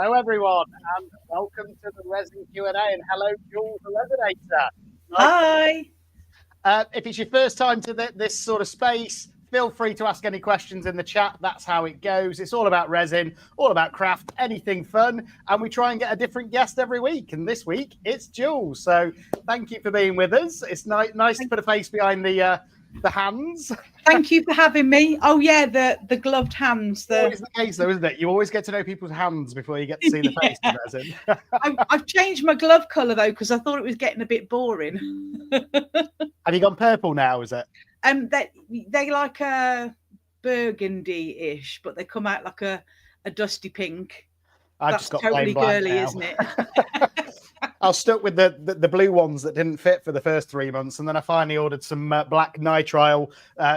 Hello, everyone, and welcome to the Resin Q&A. And hello, Jules, the Resonator. Hi. If it's your first time to this sort of space, feel free to ask any questions in the chat. That's how it goes. It's all about resin, all about craft, anything fun. And we try and get a different guest every week. And this week, it's Jules. So thank you for being with us. It's nice to put a face behind the hands. Thank you for having me. Oh yeah, the gloved hands. Always the case though, isn't it? You always get to know people's hands before you get to see the face in resin. I've changed my glove colour though because I thought it was getting a bit boring. Have you gone purple now? Is it? They like a burgundy-ish, but they come out like a dusty pink. That's just got totally girly, now. Isn't it? I was stuck with the blue ones that didn't fit for the first 3 months, and then I finally ordered some black nitrile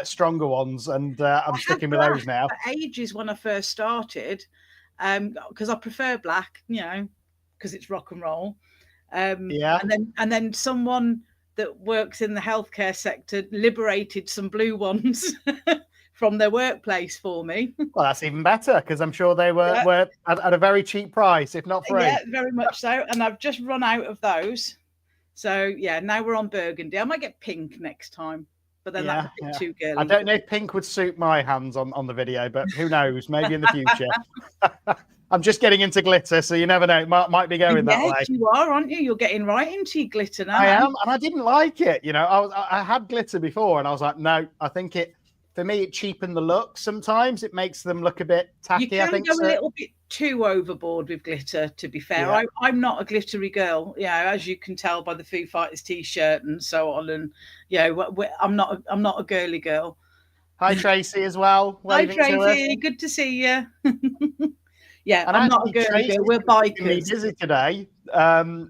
stronger ones, and I'm sticking with those now. For ages when I first started, because I prefer black, because it's rock and roll. Yeah. And then someone that works in the healthcare sector liberated some blue ones from their workplace for me. Well, that's even better because I'm sure they were at a very cheap price, if not free. Yeah, very much so. And I've just run out of those. So yeah, now we're on burgundy. I might get pink next time, but then that's a bit too girly. I don't know if pink would suit my hands on the video, but who knows? Maybe in the future. I'm just getting into glitter, so you never know. It might be going that way. Yes, you are, aren't you? You're getting right into your glitter now. I am, and I didn't like it. I had glitter before, and I was like, no, I think for me, it cheapened the look. Sometimes it makes them look a bit tacky. You can I think go a little bit too overboard with glitter, to be fair. Yeah. I'm not a glittery girl, as you can tell by the Foo Fighters t-shirt and so on. And I'm not a girly girl. Hi Tracy as well. Hi Tracy, good to see you. Yeah, and I'm not a girly girl. We're bikers. Busy today. I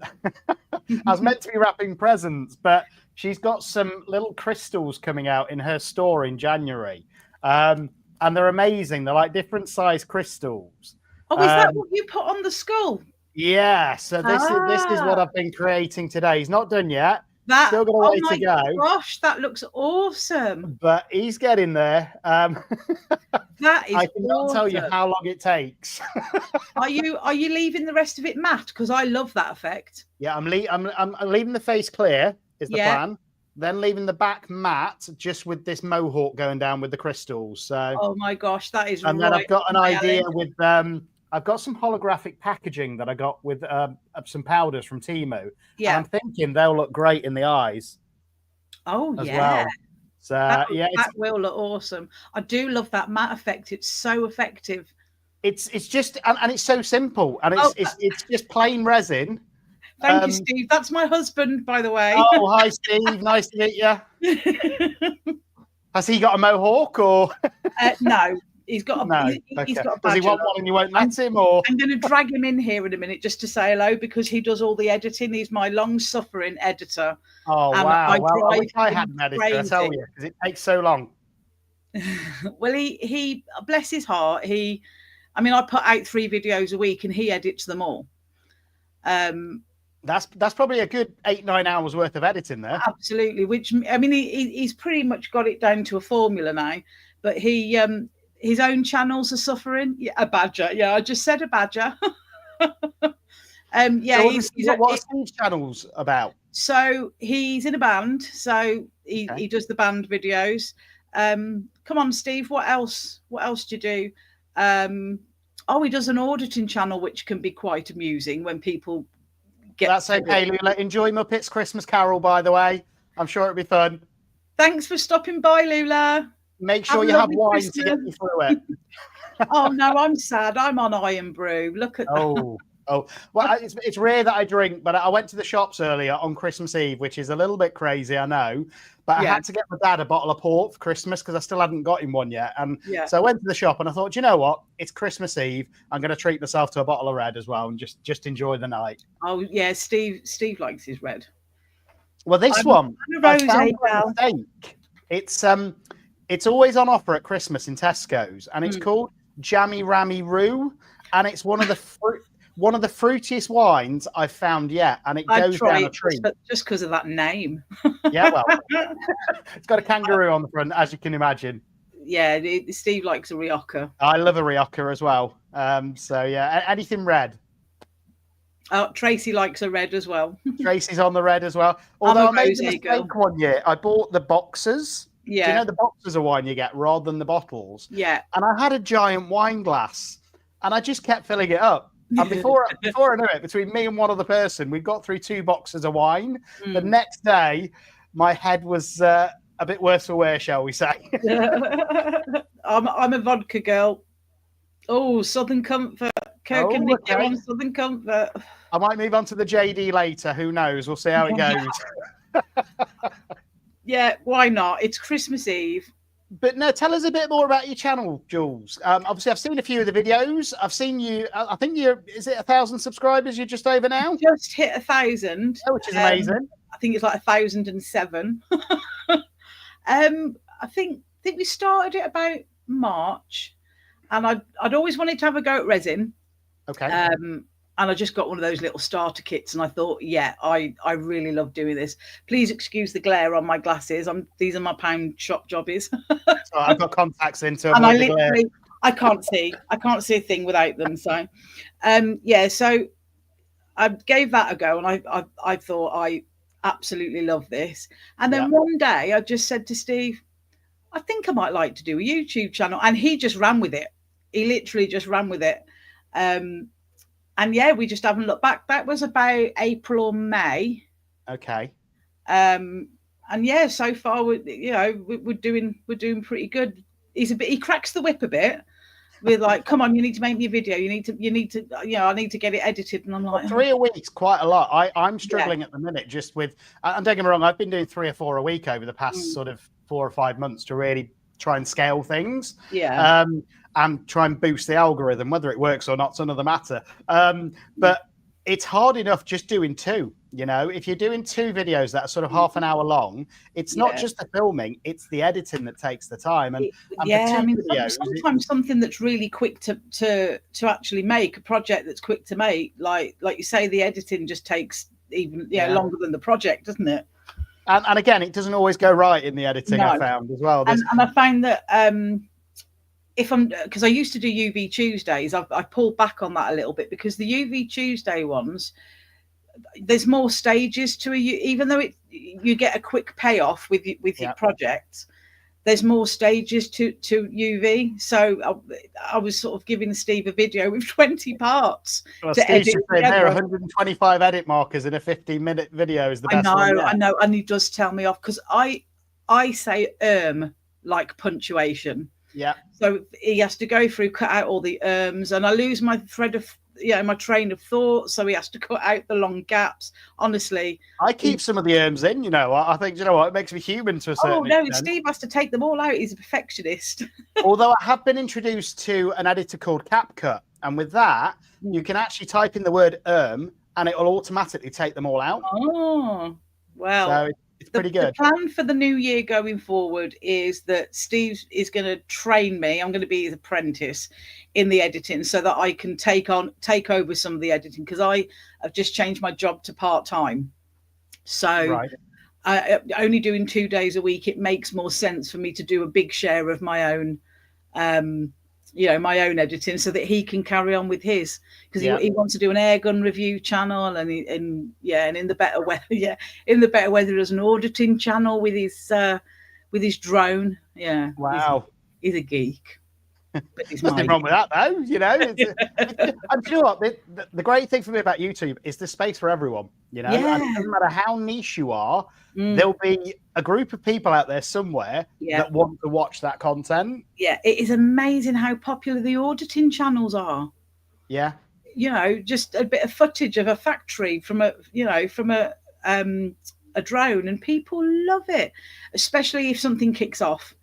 was meant to be wrapping presents, but she's got some little crystals coming out in her store in January. And they're amazing. They're like different size crystals. Oh, is that what you put on the skull? Yeah. So this is what I've been creating today. He's not done yet. Still got a way to go. Gosh, that looks awesome. But he's getting there. That is I cannot tell you how long it takes. Are you leaving the rest of it matte? Because I love that effect. Yeah, I'm leaving the face clear is the plan. Then leaving the back matte just with this mohawk going down with the crystals. So oh my gosh, that is and then I've got an idea with I've got some holographic packaging that I got with some powders from Temu. Yeah, and I'm thinking they'll look great in the eyes. Oh as yeah. Well. So that will look awesome. I do love that matte effect. It's so effective. It's just and it's so simple, and it's just plain resin. Thank you, Steve. That's my husband, by the way. Oh, hi, Steve. Nice to meet you. Has he got a mohawk or? No. He's got a he's got a badger. Does he want one and you won't let him? Or I'm going to drag him in here in a minute just to say hello because he does all the editing. He's my long-suffering editor. Oh wow! I wish I had an editor. I tell you, because it takes so long. Well, he bless his heart. I put out 3 videos a week and he edits them all. That's probably a good 8-9 hours worth of editing there. Absolutely. Which he's pretty much got it down to a formula now. But his own channels are suffering. Yeah, a badger. Yeah, I just said a badger. So what are Steve's channels about? So he's in a band. So he does the band videos. Come on, Steve. What else? What else do you do? He does an auditing channel, which can be quite amusing when people get. That's okay, Lula. Enjoy Muppets Christmas Carol, by the way. I'm sure it'll be fun. Thanks for stopping by, Lula. Make sure you have wine to get you through it. Oh no, I'm sad. I'm on Iron Brew. Look at that. Oh, well, it's rare that I drink, but I went to the shops earlier on Christmas Eve, which is a little bit crazy, I know. But I had to get my dad a bottle of port for Christmas because I still hadn't got him one yet. And so I went to the shop and I thought, you know what? It's Christmas Eve. I'm going to treat myself to a bottle of red as well and just enjoy the night. Oh yeah, Steve likes his red. Well, this one, I found a mistake. It's always on offer at Christmas in Tesco's, and it's called Jammy Rammy Roo, and it's one of the fruitiest wines I've found yet, and it goes down a treat. Just because of that name. Yeah, well, it's got a kangaroo on the front, as you can imagine. Yeah, Steve likes a Rioja. I love a Rioja as well. So yeah, anything red. Tracy likes a red as well. Tracy's on the red as well. Although I made the rosé mistake girl. one year, I bought the boxers. Do you Yeah. know the boxers of wine you get rather than the bottles? Yeah. And I had a giant wine glass, and I just kept filling it up. And before I knew it, between me and one other person, we got through 2 boxes of wine. The next day, my head was a bit worse for wear, shall we say? I'm a vodka girl. Oh, Southern Comfort. Kirk and Nicky on Southern Comfort. I might move on to the JD later. Who knows? We'll see how it goes. Yeah, why not? It's Christmas Eve. But no, tell us a bit more about your channel, Jules. Obviously, I've seen a few of the videos. I've seen you. I think is it 1,000 subscribes? You're just over now. Just hit 1,000, which is amazing. I think it's like 1,007. I think we started it about March, and I'd always wanted to have a go at resin. Okay. And I just got one of those little starter kits, and I thought, yeah, I really love doing this. Please excuse the glare on my glasses. These are my pound shop jobbies. So I've got contacts in, so and I can't see a thing without them. So, yeah. So I gave that a go, and I thought I absolutely love this. And then one day I just said to Steve, I think I might like to do a YouTube channel, and he just ran with it. He literally just ran with it. And yeah, we just haven't looked back. That was about April or May. Okay. And yeah, so far we're doing pretty good. He cracks the whip a bit. We're like, come on, you need to make me a video. You need to, I need to get it edited. And I'm like, 3 a week's quite a lot. I'm struggling at the minute just with, and don't get me wrong, I've been doing 3 or 4 a week over the past sort of 4 or 5 months to really try and scale things. Yeah. And try and boost the algorithm. Whether it works or not's another matter. But it's hard enough just doing 2. You know, if you're doing 2 videos that are sort of half an hour long, it's not just the filming; it's the editing that takes the time. And I mean, sometimes something that's really quick to actually make, a project that's quick to make, like you say, the editing just takes even longer than the project, doesn't it? And again, it doesn't always go right in the editing. I found as well. And I found that. Because I used to do UV Tuesdays, I pulled back on that a little bit, because the UV Tuesday ones, there's more stages to even though you get a quick payoff with your projects, there's more stages to UV. So I was sort of giving Steve a video with 20 parts to edit. There are 125 edit markers in a 15-minute video is the best. I know, and he does tell me off, because I say like punctuation. Yeah. So he has to go through, cut out all the and I lose my thread of my train of thought. So he has to cut out the long gaps. Honestly, I keep some of the in. I think what, it makes me human to a certain extent. Steve has to take them all out. He's a perfectionist. Although I have been introduced to an editor called CapCut, and with that you can actually type in the word and it will automatically take them all out. Oh, well. So it's pretty good. The plan for the new year going forward is that Steve is going to train me. I'm going to be his apprentice in the editing, so that I can take over some of the editing, because I have just changed my job to part-time. So only doing 2 days a week, it makes more sense for me to do a big share of my own my own editing, so that he can carry on with his, because he wants to do an air gun review channel, and in the better weather as an auditing channel with his drone. Wow, he's a geek. But nothing wrong with that, though. And you know what, the great thing for me about YouTube is there's space for everyone. And it doesn't matter how niche you are, there'll be a group of people out there somewhere that want to watch that content. Yeah, it is amazing how popular the auditing channels are. Yeah, just a bit of footage of a factory from a drone, and people love it, especially if something kicks off.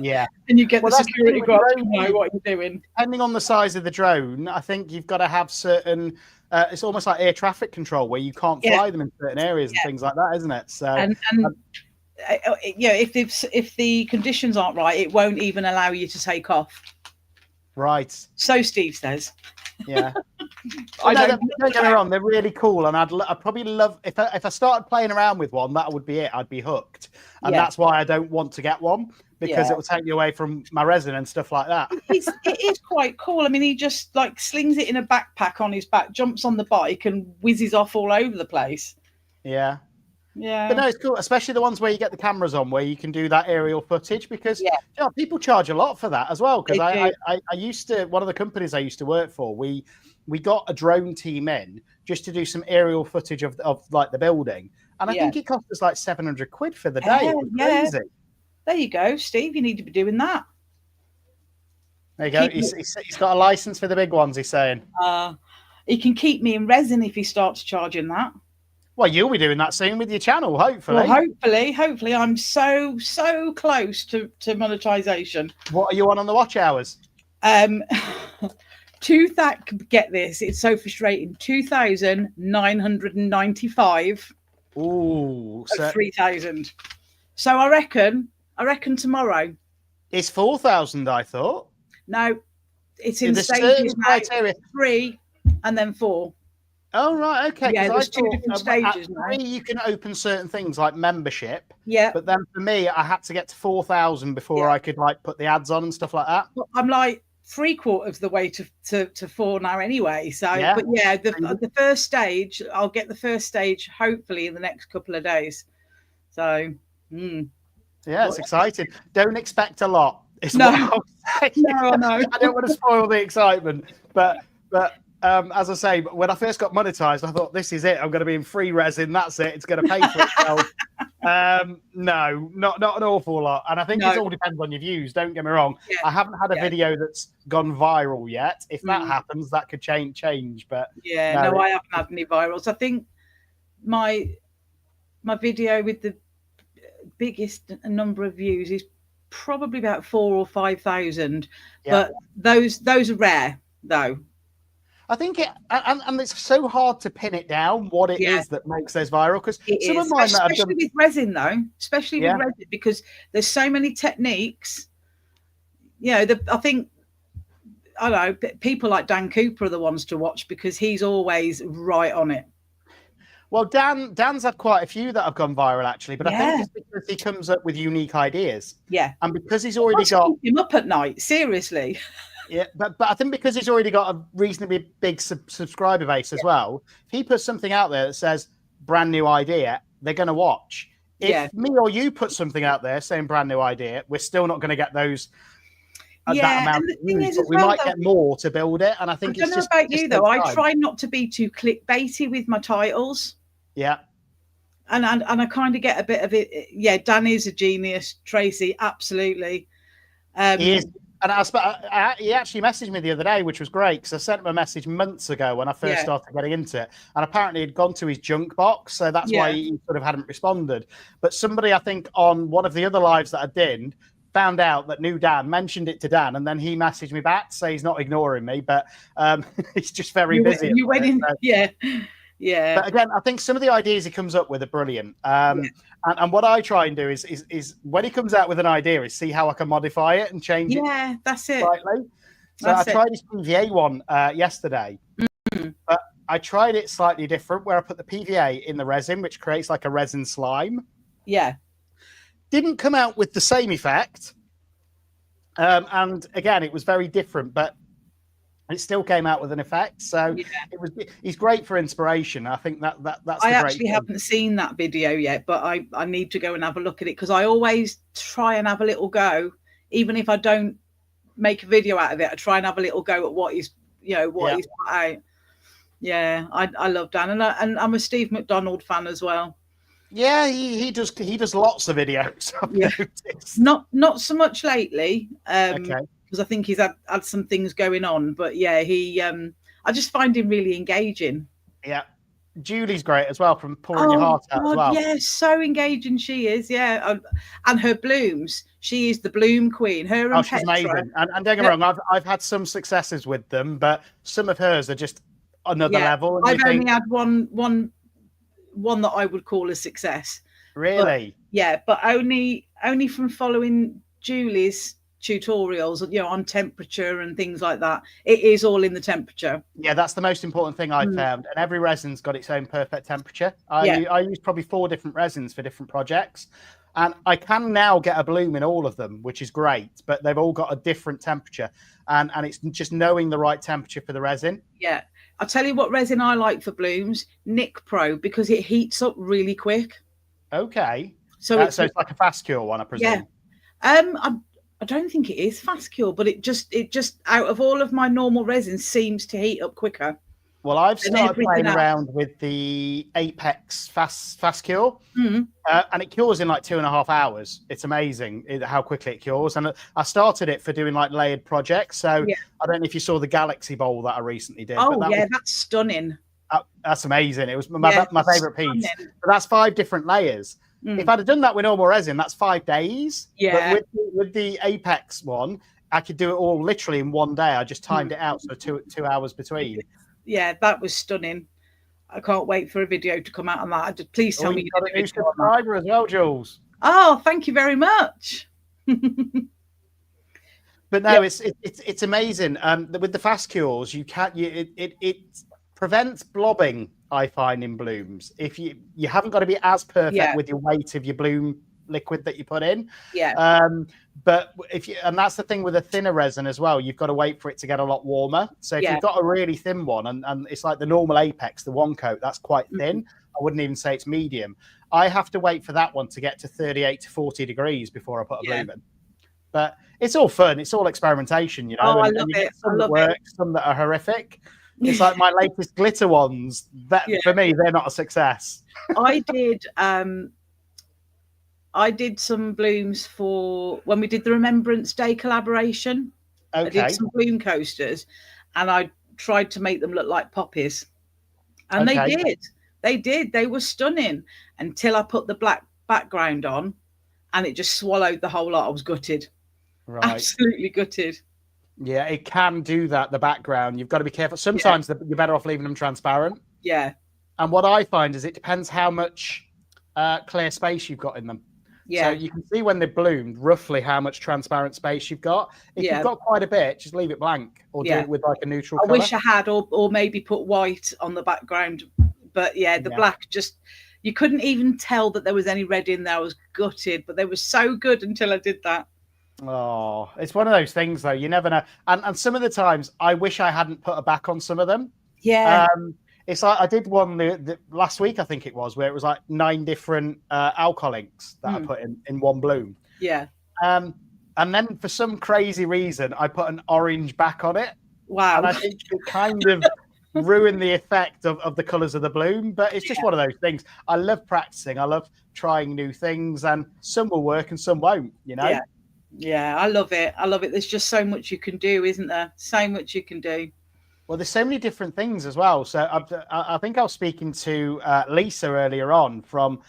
Yeah, and you get the security guard to know what you're doing. Depending on the size of the drone, I think you've got to have certain. It's almost like air traffic control, where you can't fly them in certain areas and things like that, isn't it? So, and if the conditions aren't right, it won't even allow you to take off. Right. So Steve says. Yeah. Don't get me wrong, they're really cool, and I'd probably love if I started playing around with one, that would be it. I'd be hooked, and that's why I don't want to get one, because it will take me away from my resin and stuff like that. It is quite cool. I mean, he just like slings it in a backpack on his back, jumps on the bike, and whizzes off all over the place. Yeah. Yeah. But no, it's cool, especially the ones where you get the cameras on, where you can do that aerial footage, because you know, people charge a lot for that as well. Because I used to, one of the companies I used to work for, we got a drone team in just to do some aerial footage of like the building, and I think it cost us like 700 quid for the day. It was crazy. There you go, Steve. You need to be doing that. There you go. He's got a license for the big ones, he's saying. He can keep me in resin if he starts charging that. Well, you'll be doing that soon with your channel, hopefully. Well, hopefully. I'm so close to monetization. What are you on the watch hours? Get this, it's so frustrating. 2,995. Ooh, so 3,000. So I reckon tomorrow. It's 4,000, I thought. No, it's in stages now. 3 and then 4. Oh, right, okay. Yeah, there's 2 different stages now. 3, you can open certain things like membership. Yeah. But then for me, I had to get to 4,000 before I could like put the ads on and stuff like that. Well, I'm like 3/4 of the way to 4 now anyway. So, but yeah, the first stage, I'll get the first stage hopefully in the next couple of days. So, yeah, it's exciting. Don't expect a lot. No, no, I know. I don't want to spoil the excitement, but as I say, when I first got monetized, I thought, this is it. I'm going to be in free resin. That's it. It's going to pay for itself. No, not an awful lot. And I think it all depends on your views. Don't get me wrong. Yeah. I haven't had a video that's gone viral yet. If that happens, that could change. But no, I haven't had any virals. I think my video with the biggest number of views is probably about 4,000 or 5,000. But those are rare, though. I think and it's so hard to pin it down what it is that makes those viral, because some of mine, especially with resin, though, especially with resin, because there's so many techniques. You know, I think, I don't know, people like Dan Cooper are the ones to watch because he's always right on it. Well, Dan's had quite a few that have gone viral, actually, but I think it's because he comes up with unique ideas. Yeah, and because he's already got him up at night, seriously. Yeah, but I think because he's already got a reasonably big subscriber base as well, if he puts something out there that says brand new idea, they're going to watch. If me or you put something out there saying brand new idea, we're still not going to get those that amount of views, but we might get more to build it. And I think I don't know about you, though. I try not to be too clickbaity with my titles. Yeah. And I kind of get a bit of it. Yeah, Dan is a genius. Tracy, absolutely. He is. And he actually messaged me the other day, which was great, because I sent him a message months ago when I first started getting into it. And apparently he'd gone to his junk box, so that's why he sort of hadn't responded. But somebody, I think, on one of the other lives that I did, found out that knew Dan, mentioned it to Dan, and then he messaged me back to say he's not ignoring me, but he's just very busy. You went in, Yeah. But again, I think some of the ideas he comes up with are brilliant. And what I try and do is when he comes out with an idea, is see how I can modify it and change it. Yeah, that's it. Slightly. So I tried his PVA one yesterday, but I tried it slightly different, where I put the PVA in the resin, which creates like a resin slime. Yeah. Didn't come out with the same effect. And again, it was very different, but it still came out with an effect. So he's great for inspiration. I think that's I actually haven't seen that video yet, but I need to go and have a look at it, because I always try and have a little go, even if I don't make a video out of it. I try and have a little go at what he's he's put out. Yeah, I love Dan, and I'm a Steve McDonald fan as well. Yeah, he does lots of videos. Not so much lately. Because I think he's had some things going on, but I just find him really engaging. Yeah, Julie's great as well, from pouring your heart out as well. Yeah, so engaging she is. Yeah, and her blooms, she is the bloom queen. Her and she's amazing. And don't get me wrong, I've had some successes with them, but some of hers are just another level. And I've only had one that I would call a success. Really? But only from following Julie's tutorials, on temperature and things like that. It is all in the temperature. Yeah, that's the most important thing I've found. And every resin's got its own perfect temperature. I use probably 4 different resins for different projects. And I can now get a bloom in all of them, which is great, but they've all got a different temperature. And it's just knowing the right temperature for the resin. Yeah. I'll tell you what resin I like for blooms, Nick Pro, because it heats up really quick. Okay. So it's like a fast cure one, I presume. Yeah. I don't think it is fast cure, but it just out of all of my normal resins seems to heat up quicker. Well, I've started playing around with the Apex fast cure, and it cures in like 2.5 hours. It's amazing how quickly it cures. And I started it for doing like layered projects. So I don't know if you saw the Galaxy Bowl that I recently did. Oh, that's stunning. That's amazing. It was my favorite piece. But that's 5 different layers. If I'd have done that with normal resin, that's 5 days. Yeah. But with the Apex one, I could do it all literally in one day. I just timed it out, so 2 hours between. Yeah, that was stunning. I can't wait for a video to come out on that. Please tell me you got a new subscriber as well, Jules. Oh, thank you very much. But no, it's amazing. With the fast cures, it prevents blobbing. I find in blooms, if you haven't got to be as perfect with your weight of your bloom liquid that you put in. But and that's the thing with a thinner resin as well, you've got to wait for it to get a lot warmer. So if you've got a really thin one, and it's like the normal Apex, the one coat, that's quite thin. I wouldn't even say it's medium. I have to wait for that one to get to 38 to 40 degrees before I put a bloom in. But it's all fun. It's all experimentation, you know. Oh, I love it. Some that work, some that are horrific. It's like my latest glitter ones. That for me, they're not a success. I did some blooms for when we did the Remembrance Day collaboration. Okay. I did some bloom coasters, and I tried to make them look like poppies, and they did. They were stunning until I put the black background on, and it just swallowed the whole lot. I was gutted, absolutely gutted. Yeah, it can do that, the background. You've got to be careful. Sometimes you're better off leaving them transparent. Yeah. And what I find is it depends how much clear space you've got in them. Yeah. So you can see when they've bloomed roughly how much transparent space you've got. If you've got quite a bit, just leave it blank or do it with like a neutral colour. I wish I had, or maybe put white on the background. But the black just, you couldn't even tell that there was any red in there. I was gutted, but they were so good until I did that. Oh, it's one of those things though. You never know. And some of the times I wish I hadn't put a back on some of them. Yeah. It's like I did one the last week, I think it was, where it was like 9 different alcohol inks that I put in one bloom. Yeah. And then for some crazy reason, I put an orange back on it. Wow. And I think it kind of ruined the effect of the colours of the bloom. But it's just one of those things. I love practicing. I love trying new things, and some will work and some won't, you know? Yeah, I love it. I love it. There's just so much you can do, isn't there? So much you can do. Well, there's so many different things as well. So I think I was speaking to Lisa earlier on from,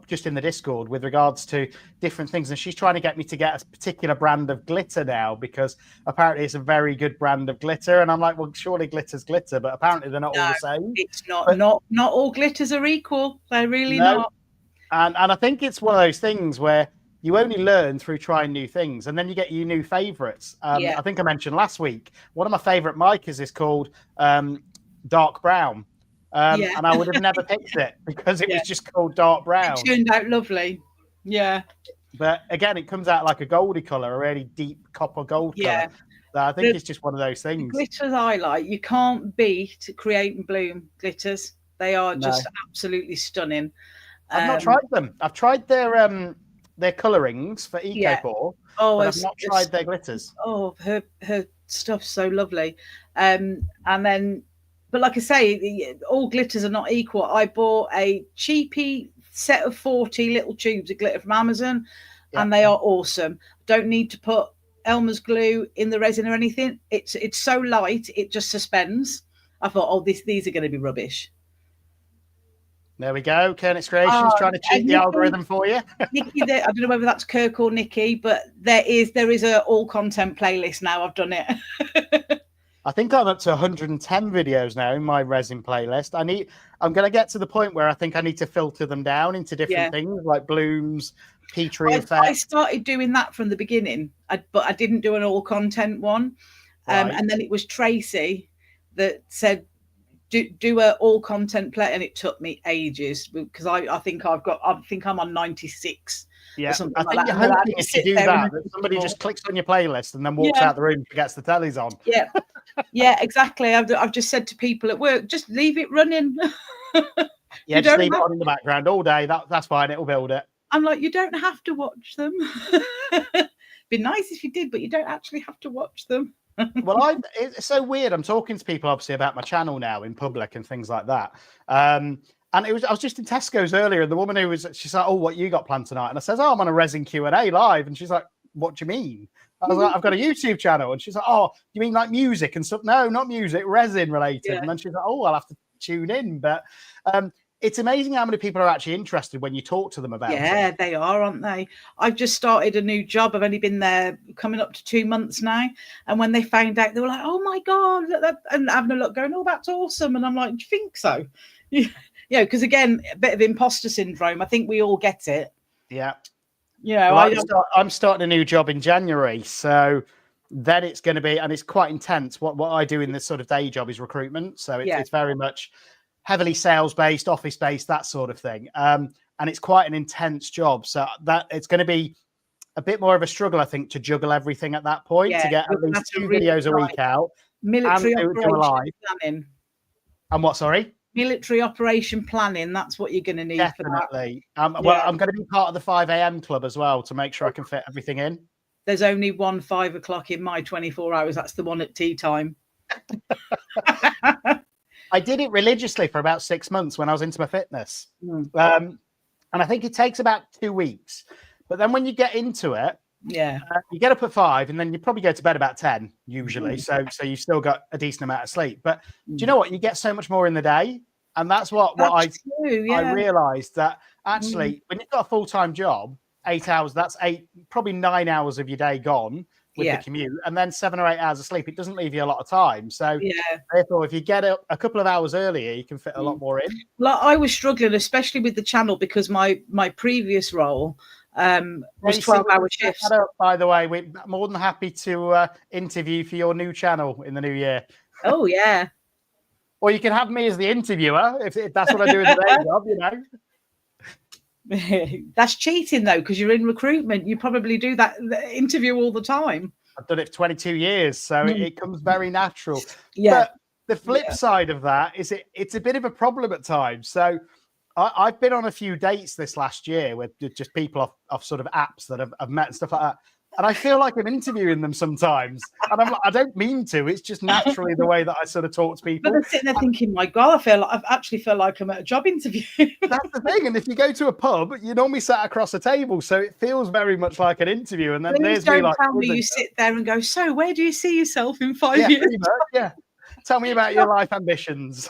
just in the Discord with regards to different things. And she's trying to get me to get a particular brand of glitter now, because apparently it's a very good brand of glitter. And I'm like, well, surely glitter's glitter, but apparently they're not all the same. It's not. Not all glitters are equal. They're really not. And I think it's one of those things where you only learn through trying new things, and then you get your new favorites. I think I mentioned last week, one of my favorite micas is called Dark Brown. And I would have never picked it because it was just called Dark Brown. It turned out lovely. Yeah. But again, it comes out like a goldy color, a really deep copper gold color. So I think it's just one of those things. The glitters I like, you can't beat Create and Bloom glitters. They are just absolutely stunning. I've not tried them. I've tried their colorings for EcoPore, but I've not tried their glitters. Oh, her stuff's so lovely. And then, but like I say, all glitters are not equal. I bought a cheapy set of 40 little tubes of glitter from Amazon, and they are awesome. Don't need to put Elmer's glue in the resin or anything. It's so light, it just suspends. I thought, these are going to be rubbish. There we go. Kernix Creations trying to cheat the algorithm for you. Nikki, I don't know whether that's Kirk or Nikki, but there is a all content playlist now. I've done it. I think I'm up to 110 videos now in my resin playlist. I'm going to get to the point where I think I need to filter them down into different things like blooms, Petri effect. I started doing that from the beginning, but I didn't do an all content one. And then it was Tracy that said, do a all content play, and it took me ages because I think I'm on 96. Yeah, or something I like think that. you're hoping if you do that somebody just clicks on your playlist and then walks out the room, forgets the telly's on. Yeah, exactly. I've just said to people at work, just leave it running. Yeah, just leave it on in the background all day. That's fine. It'll build it. I'm like, you don't have to watch them. Be nice if you did, but you don't actually have to watch them. Well, it's so weird. I'm talking to people obviously about my channel now in public and things like that. And I was just in Tesco's earlier, and the woman she's like, "Oh, what you got planned tonight?" And I says, "Oh, I'm on a Resin Q&A live." And she's like, "What do you mean?" I was like, "I've got a YouTube channel." And she's like, "Oh, you mean like music and stuff?" "No, not music, resin related." Yeah. And then she's like, "Oh, I'll have to tune in." But it's amazing how many people are actually interested when you talk to them about it. Yeah, they are, aren't they? I've just started a new job. I've only been there coming up to 2 months now. And when they found out, they were like, "Oh my God," and having a look going, "Oh, that's awesome." And I'm like, "Do you think so?" Yeah, because again, a bit of imposter syndrome. I think we all get it. Yeah. Yeah. Well, I'm starting a new job in January. So then it's going to be, and it's quite intense. What I do in this sort of day job is recruitment. So it's very much heavily sales based, office based, that sort of thing. And it's quite an intense job. So that it's going to be a bit more of a struggle, I think, to juggle everything at that point, to get at least 2 videos a week out. Military operation planning. And what, sorry? Military operation planning. That's what you're going to need. Definitely. Well, I'm going to be part of the 5 a.m. club as well to make sure I can fit everything in. There's only one 5 o'clock in my 24 hours. That's the one at tea time. I did it religiously for about 6 months when I was into my fitness. And I think it takes about 2 weeks. But then when you get into it, you get up at 5 and then you probably go to bed about 10 usually. So you've still got a decent amount of sleep. But do you know what? You get so much more in the day. And that's what I realized, that actually when you've got a full-time job, 8 hours, that's probably 9 hours of your day gone with the commute, and then 7 or 8 hours of sleep. It doesn't leave you a lot of time. So therefore, if you get a couple of hours earlier, you can fit a lot more in. Well, I was struggling, especially with the channel, because my previous role was 12-hour shifts. By the way, we're more than happy to interview for your new channel in the new year. Oh, yeah. Or you can have me as the interviewer if that's what I do in the day job, you know. That's cheating though, because you're in recruitment. You probably do that interview all the time. I've done it for 22 years, so it comes very natural. Yeah. But the flip side of that is it's a bit of a problem at times. So I've been on a few dates this last year with just people off sort of apps that I've met and stuff like that. And I feel like I'm interviewing them sometimes. And I'm like, I don't mean to. It's just naturally the way that I sort of talk to people. But I'm sitting there thinking, my God, I actually feel like I'm at a job interview. That's the thing. And if you go to a pub, you're normally sat across a table. So it feels very much like an interview. And then there's me like, tell me you sit there and go, "So where do you see yourself in 5 years?" Pretty much, yeah. Tell me about your life ambitions.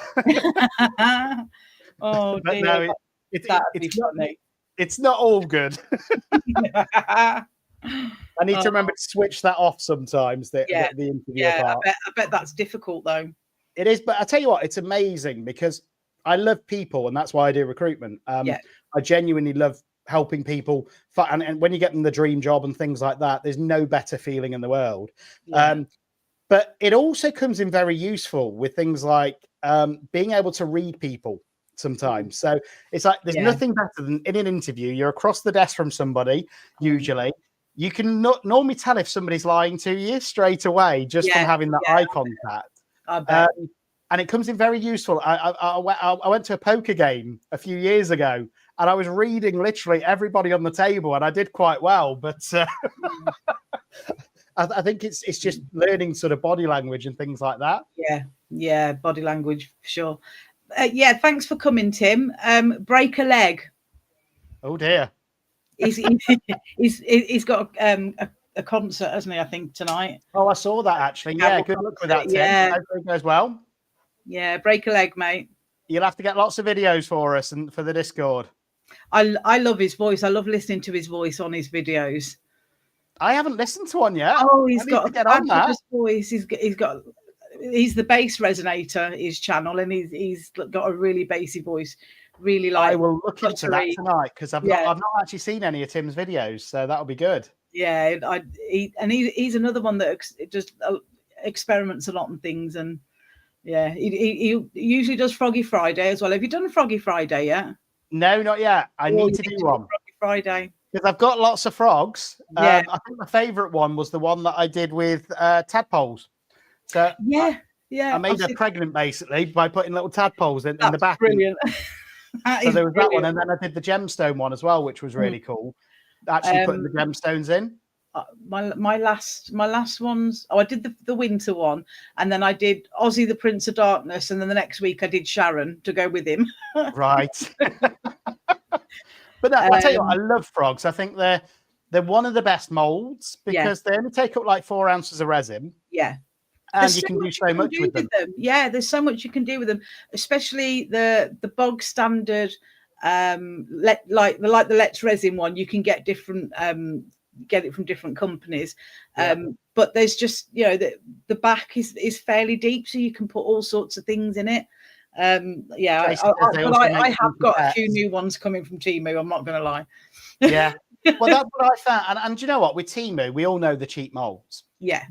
Oh, but dear. No, it's not all good. I need to remember to switch that off sometimes, the interview part. I bet that's difficult though. It is, but I tell you what, it's amazing because I love people, and that's why I do recruitment. I genuinely love helping people, and when you get them the dream job and things like that, there's no better feeling in the world. But it also comes in very useful with things like being able to read people sometimes. So it's like there's nothing better than in an interview, you're across the desk from somebody, usually. You can not normally tell if somebody's lying to you straight away just from having that eye contact. And it comes in very useful. I went to a poker game a few years ago, and I was reading literally everybody on the table, and I did quite well. But I think it's just learning sort of body language and things like that. Yeah, body language for sure. Thanks for coming, Tim. Break a leg. Oh dear. He's got a concert, hasn't he? I think tonight. Oh, I saw that actually. Yeah, good luck with that, Tim. Yeah, hope it goes well. Yeah, break a leg, mate. You'll have to get lots of videos for us and for the Discord. I love his voice. I love listening to his voice on his videos. I haven't listened to one yet. Oh, he's got a fabulous voice. He's the bass resonator, his channel, and he's got a really bassy voice. Really like. I will look into that tonight because I've not actually seen any of Tim's videos, so that'll be good. Yeah, he's another one that just experiments a lot on things, and Yeah, he usually does Froggy Friday as well. Have you done Froggy Friday yet? No, not yet. I need to do one. Froggy Friday. Because I've got lots of frogs. Yeah. I think my favourite one was the one that I did with tadpoles. So yeah, I made her pregnant basically by putting little tadpoles in the back. Brilliant. So there was that one, and then I did the gemstone one as well, which was really cool. Actually putting the gemstones in. My last ones. Oh, I did the winter one, and then I did Ozzy the Prince of Darkness, and then the next week I did Sharon to go with him. Right. But I tell you what, I love frogs. I think they're one of the best molds because they only take up like 4 ounces of resin. Yeah. And you can do so much with them. Yeah, there's so much you can do with them, especially the bog standard like the Let's Resin one. You can get different get it from different companies. But there's just, the back is fairly deep, so you can put all sorts of things in it. I have got a few new ones coming from Temu, I'm not going to lie. Yeah. Well, that's what I found. And do you know what? With Temu, we all know the cheap molds. Yeah.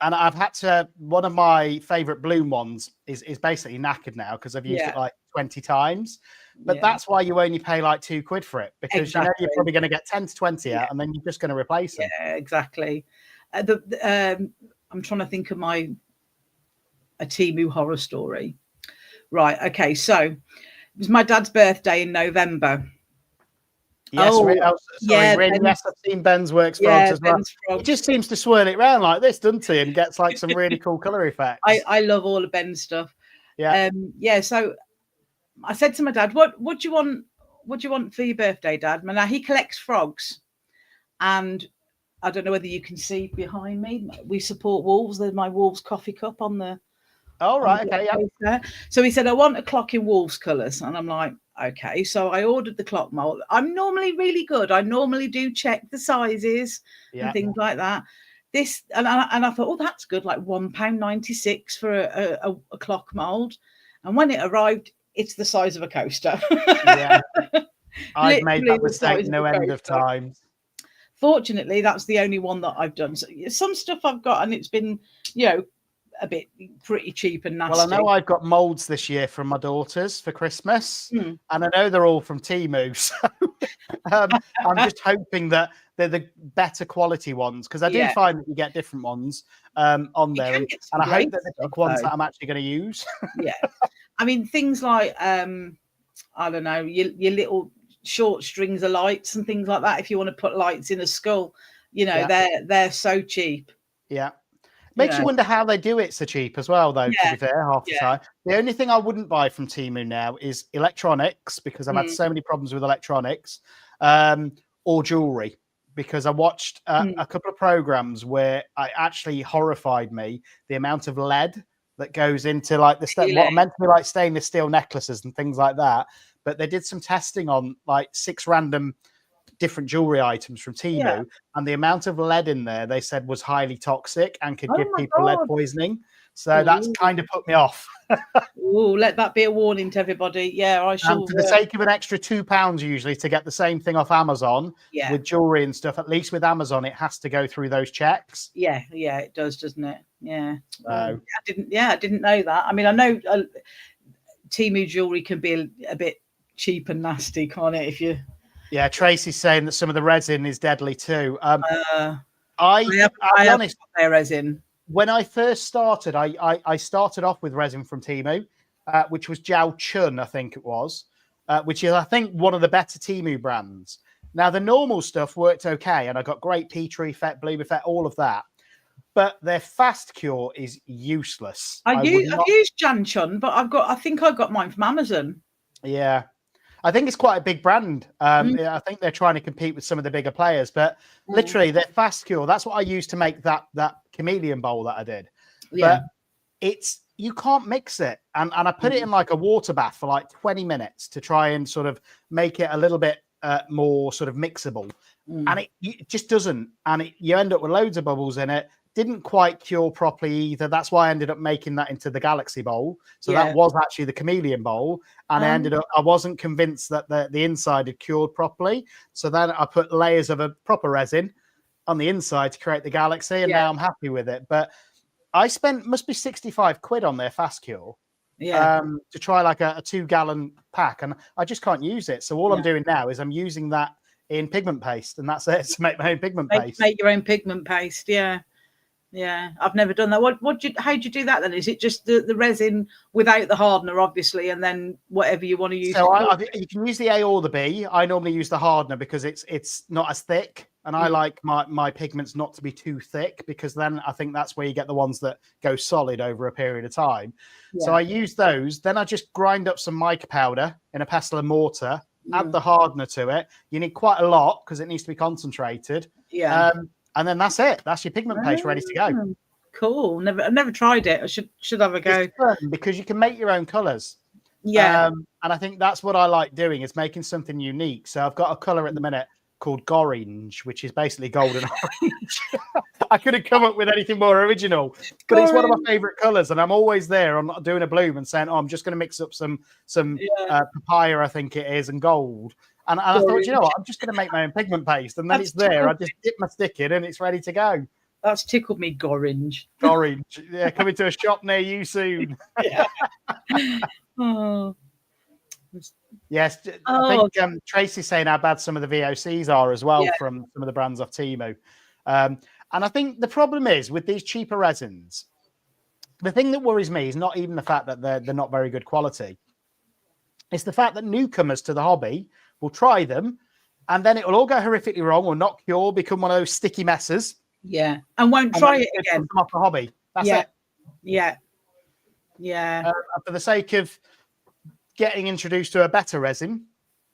And I've had to, one of my favorite bloom ones is basically knackered now because I've used it like 20 times. But that's why you only pay like £2 for it, because you know you're probably going to get 10 to 20 out, and then you're just going to replace them. Yeah, exactly. I'm trying to think of a Temu horror story. Right. Okay. So it was my dad's birthday in November. Yes, yes, I've seen Ben's works frogs as well. He just seems to swirl it around like this, doesn't he? And gets like some really cool colour effects. I love all of Ben's stuff. Yeah. So I said to my dad, "What do you want? What do you want for your birthday, Dad?" Now he collects frogs, and I don't know whether you can see behind me. We support Wolves. There's my Wolves coffee cup on the. Oh right, okay, yeah. So he said, "I want a clock in Wolves colours," and I'm like, "Okay." So I ordered the clock mold. I'm normally really good. I normally do check the sizes and things like that. This and I thought, "Oh, that's good." Like £1.96 for a clock mold, and when it arrived, it's the size of a coaster. Yeah, I've made that mistake no end of times. Fortunately, that's the only one that I've done. So some stuff I've got, and it's been, a bit pretty cheap and nasty. Well, I know I've got molds this year from my daughters for Christmas, and I know they're all from Temu. So I'm just hoping that they're the better quality ones, because I do find that you get different ones on there, and I hope that they're the ones that I'm actually going to use. Yeah, I mean things like I don't know, your little short strings of lights and things like that. If you want to put lights in a skull, they're so cheap. Yeah. Makes you wonder how they do it so cheap as well, though, to be fair, half the time. The only thing I wouldn't buy from Temu now is electronics, because I've had so many problems with electronics, or jewellery, because I watched a couple of programs where it actually horrified me, the amount of lead that goes into like what are meant to be like stainless steel necklaces and things like that. But they did some testing on like 6 random different jewelry items from Temu, and the amount of lead in there they said was highly toxic and could give people lead poisoning. So that's kind of put me off. Oh, let that be a warning to everybody. Yeah, I shall. For the sake of an extra £2 usually to get the same thing off Amazon with jewelry and stuff, at least with Amazon it has to go through those checks. Yeah, it does, doesn't it? Yeah. I didn't know that. I mean, I know Temu jewelry can be a bit cheap and nasty, can't it? If you. Yeah, Tracy's saying that some of the resin is deadly too. I'll be honest, resin. When I first started, I started off with resin from Temu, which was Jiao Chun, I think it was, which is, I think, one of the better Temu brands. Now, the normal stuff worked okay, and I got great Peter effect, bloom effect, all of that. But their fast cure is useless. I've used Jiao Chun, but I think I got mine from Amazon. Yeah. I think it's quite a big brand. I think they're trying to compete with some of the bigger players, but literally their fast cure, that's what I used to make that chameleon bowl that I did. Yeah. But you can't mix it. And I put it in like a water bath for like 20 minutes to try and sort of make it a little bit more sort of mixable. And it just doesn't. And you end up with loads of bubbles in it. Didn't quite cure properly either. That's why I ended up making that into the Galaxy bowl. So that was actually the chameleon bowl. And I wasn't convinced that the inside had cured properly. So then I put layers of a proper resin on the inside to create the Galaxy, and now I'm happy with it. But I spent must be 65 quid on their fast cure. Yeah. To try like a 2-gallon pack, and I just can't use it. So all I'm doing now is I'm using that in pigment paste, and that's it, to make my own pigment paste. Make your own pigment paste, yeah. I've never done that. How do you do that then? Is it just the resin without the hardener, obviously, and then whatever you want to use? So you can use the A or the B. I normally use the hardener because it's not as thick, and I like my pigments not to be too thick, because then I think that's where you get the ones that go solid over a period of time. So I use those. Then I just grind up some mica powder in a pestle and mortar, add the hardener to it. You need quite a lot because it needs to be concentrated. Yeah. And then that's it. That's your pigment paste ready to go. Cool. I've never tried it. I should have a go. It's fun because you can make your own colours. Yeah. And I think that's what I like doing, is making something unique. So I've got a colour at the minute called Gorange, which is basically golden orange. I couldn't come up with anything more original, but it's one of my favourite colours, and I'm always there on doing a bloom and saying, "Oh, I'm just going to mix up some papaya, I think it is, and gold." And I thought, you know what, I'm just going to make my own pigment paste, and then it's there. I just dip my stick in, and it's ready to go. That's tickled me, Gorange. Gorange, yeah, coming to a shop near you soon. Oh. Yes, I think Tracy's saying how bad some of the VOCs are as well from some of the brands off Temu. And I think the problem is with these cheaper resins, the thing that worries me is not even the fact that they're not very good quality. It's the fact that newcomers to the hobby will try them, and then it will all go horrifically wrong or not cure, become one of those sticky messes. Yeah, and won't try it again. Off the hobby. That's it. Yeah. For the sake of getting introduced to a better resin,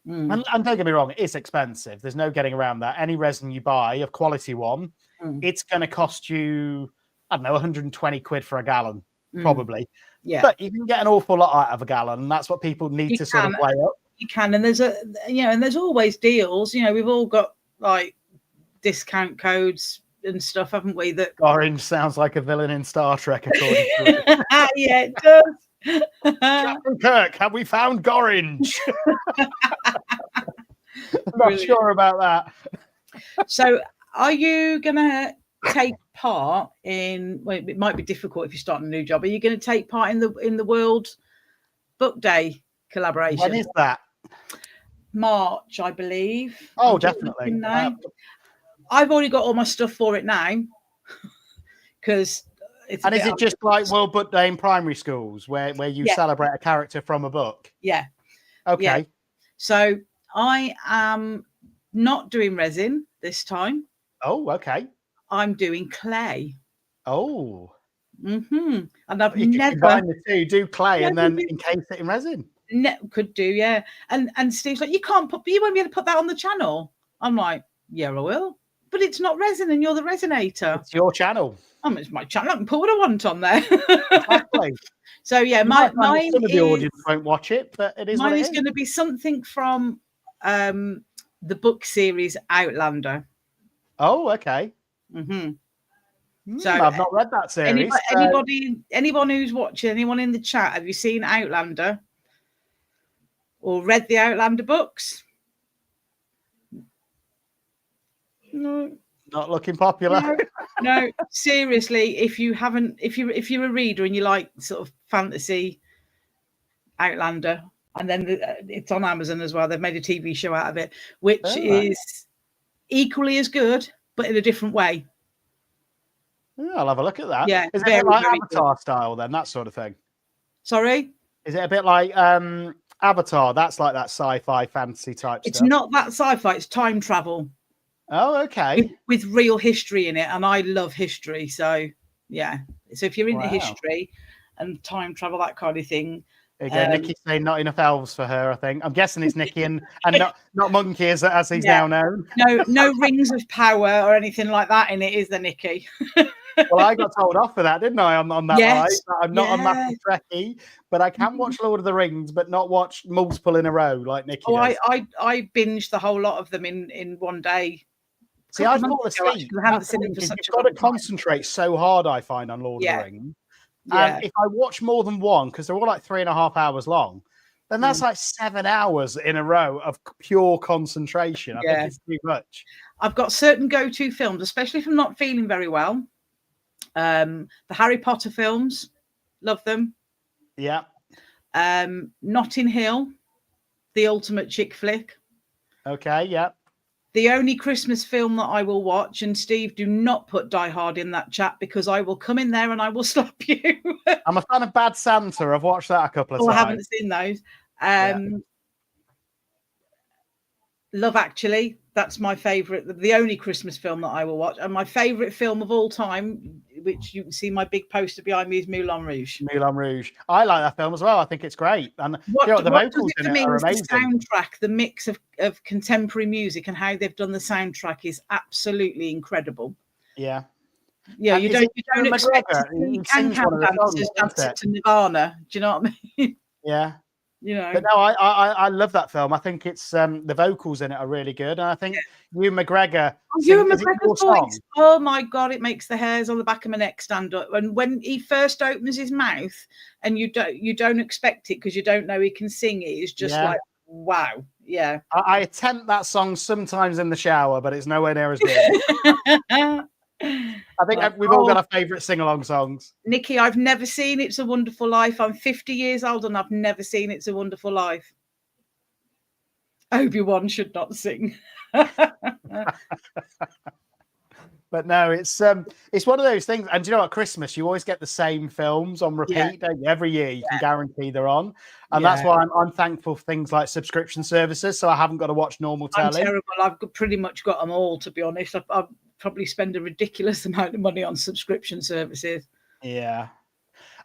and don't get me wrong, it's expensive. There's no getting around that. Any resin you buy, a quality one, it's going to cost you, I don't know, 120 quid for a gallon, probably. Yeah. But you can get an awful lot out of a gallon, and that's what people need to sort of weigh up. You can, and there's always deals. We've all got like discount codes and stuff, haven't we? That Orange sounds like a villain in Star Trek, according to it. Yeah, it does. Captain Kirk, have we found Gorange? I'm not sure about that. So, are you gonna take part in? Well, it might be difficult if you start a new job. Are you going to take part in the World Book Day collaboration? When is that? March, I believe. Oh, definitely. I've already got all my stuff for it now because it's. And is it just like World Book Day in primary schools where you celebrate a character from a book? Yeah. Okay. Yeah. So I am not doing resin this time. Oh, okay. I'm doing clay. Oh. And I've you never combine the two, do clay and then encase it in resin. Could do, yeah. And Steve's like, you won't be able to put that on the channel. I'm like, yeah, I will. But it's not resin, and you're the resinator. It's your channel. It's my channel. I can put what I want on there. Exactly. So yeah, mine some of the audience won't watch it, but it is. Mine is going to be something from the book series Outlander. Oh, okay. So I've not read that series. Anyone who's watching, anyone in the chat, have you seen Outlander or read the Outlander books? No. Not looking popular. No, seriously, if you haven't, if you're a reader and you like sort of fantasy, Outlander, and then it's on Amazon as well. They've made a TV show out of it, which is equally as good, but in a different way. Yeah, I'll have a look at that. Yeah, is it like Avatar good. Style then, that sort of thing? Sorry? Is it a bit like Avatar? That's like that sci-fi fantasy type It's stuff. It's not that sci-fi, it's time travel. Oh, okay. With real history in it, and I love history. So, yeah. So if you're into history and time travel, that kind of thing. Again, Nikki's saying not enough elves for her, I think. I'm guessing it's Nikki and not Monkey as he's now known. No rings of power or anything like that in it, is there, Nikki? Well, I got told off for that, didn't I, on that yes. Live? I'm not a massive Trekkie, but I can watch Lord of the Rings, but not watch multiple in a row like Nikki does. I binged the whole lot of them in one day. See, I fall asleep. You've got to concentrate so hard, I find, on Lord of the Rings. And if I watch more than one, because they're all like 3.5 hours long, then that's like 7 hours in a row of pure concentration. I think it's too much. I've got certain go-to films, especially if I'm not feeling very well. The Harry Potter films, love them. Yeah. Notting Hill, the ultimate chick flick. Okay, yeah. The only Christmas film that I will watch, and Steve, do not put Die Hard in that chat because I will come in there and I will slap you. I'm a fan of Bad Santa. I've watched that a couple of times. I haven't seen those. Love Actually, that's my favourite, the only Christmas film that I will watch. And my favourite film of all time, which you can see my big poster behind me, is Moulin Rouge. Moulin Rouge. I like that film as well. I think it's great. And the vocals in it are amazing. The soundtrack, the mix of contemporary music and how they've done the soundtrack is absolutely incredible. Yeah. Yeah, you don't expect to see can-can dancers dancing to Nirvana. Do you know what I mean? Yeah. You know, but no, I love that film. I think it's the vocals in it are really good, and I think Ewan McGregor's voice. Oh my god, it makes the hairs on the back of my neck stand up. And when he first opens his mouth, and you don't expect it because you don't know he can sing, it is just like wow, yeah. I attempt that song sometimes in the shower, but it's nowhere near as good. I think we've all got our favourite sing-along songs. Nikki, I've never seen It's a Wonderful Life. I'm 50 years old and I've never seen It's a Wonderful Life. Obi-Wan should not sing. But no, it's one of those things. And do you know, at Christmas, you always get the same films on repeat, don't you? Every year, you can guarantee they're on. And that's why I'm thankful for things like subscription services, so I haven't got to watch normal telly. I'm terrible. I've pretty much got them all, to be honest. I've probably spend a ridiculous amount of money on subscription services. Yeah.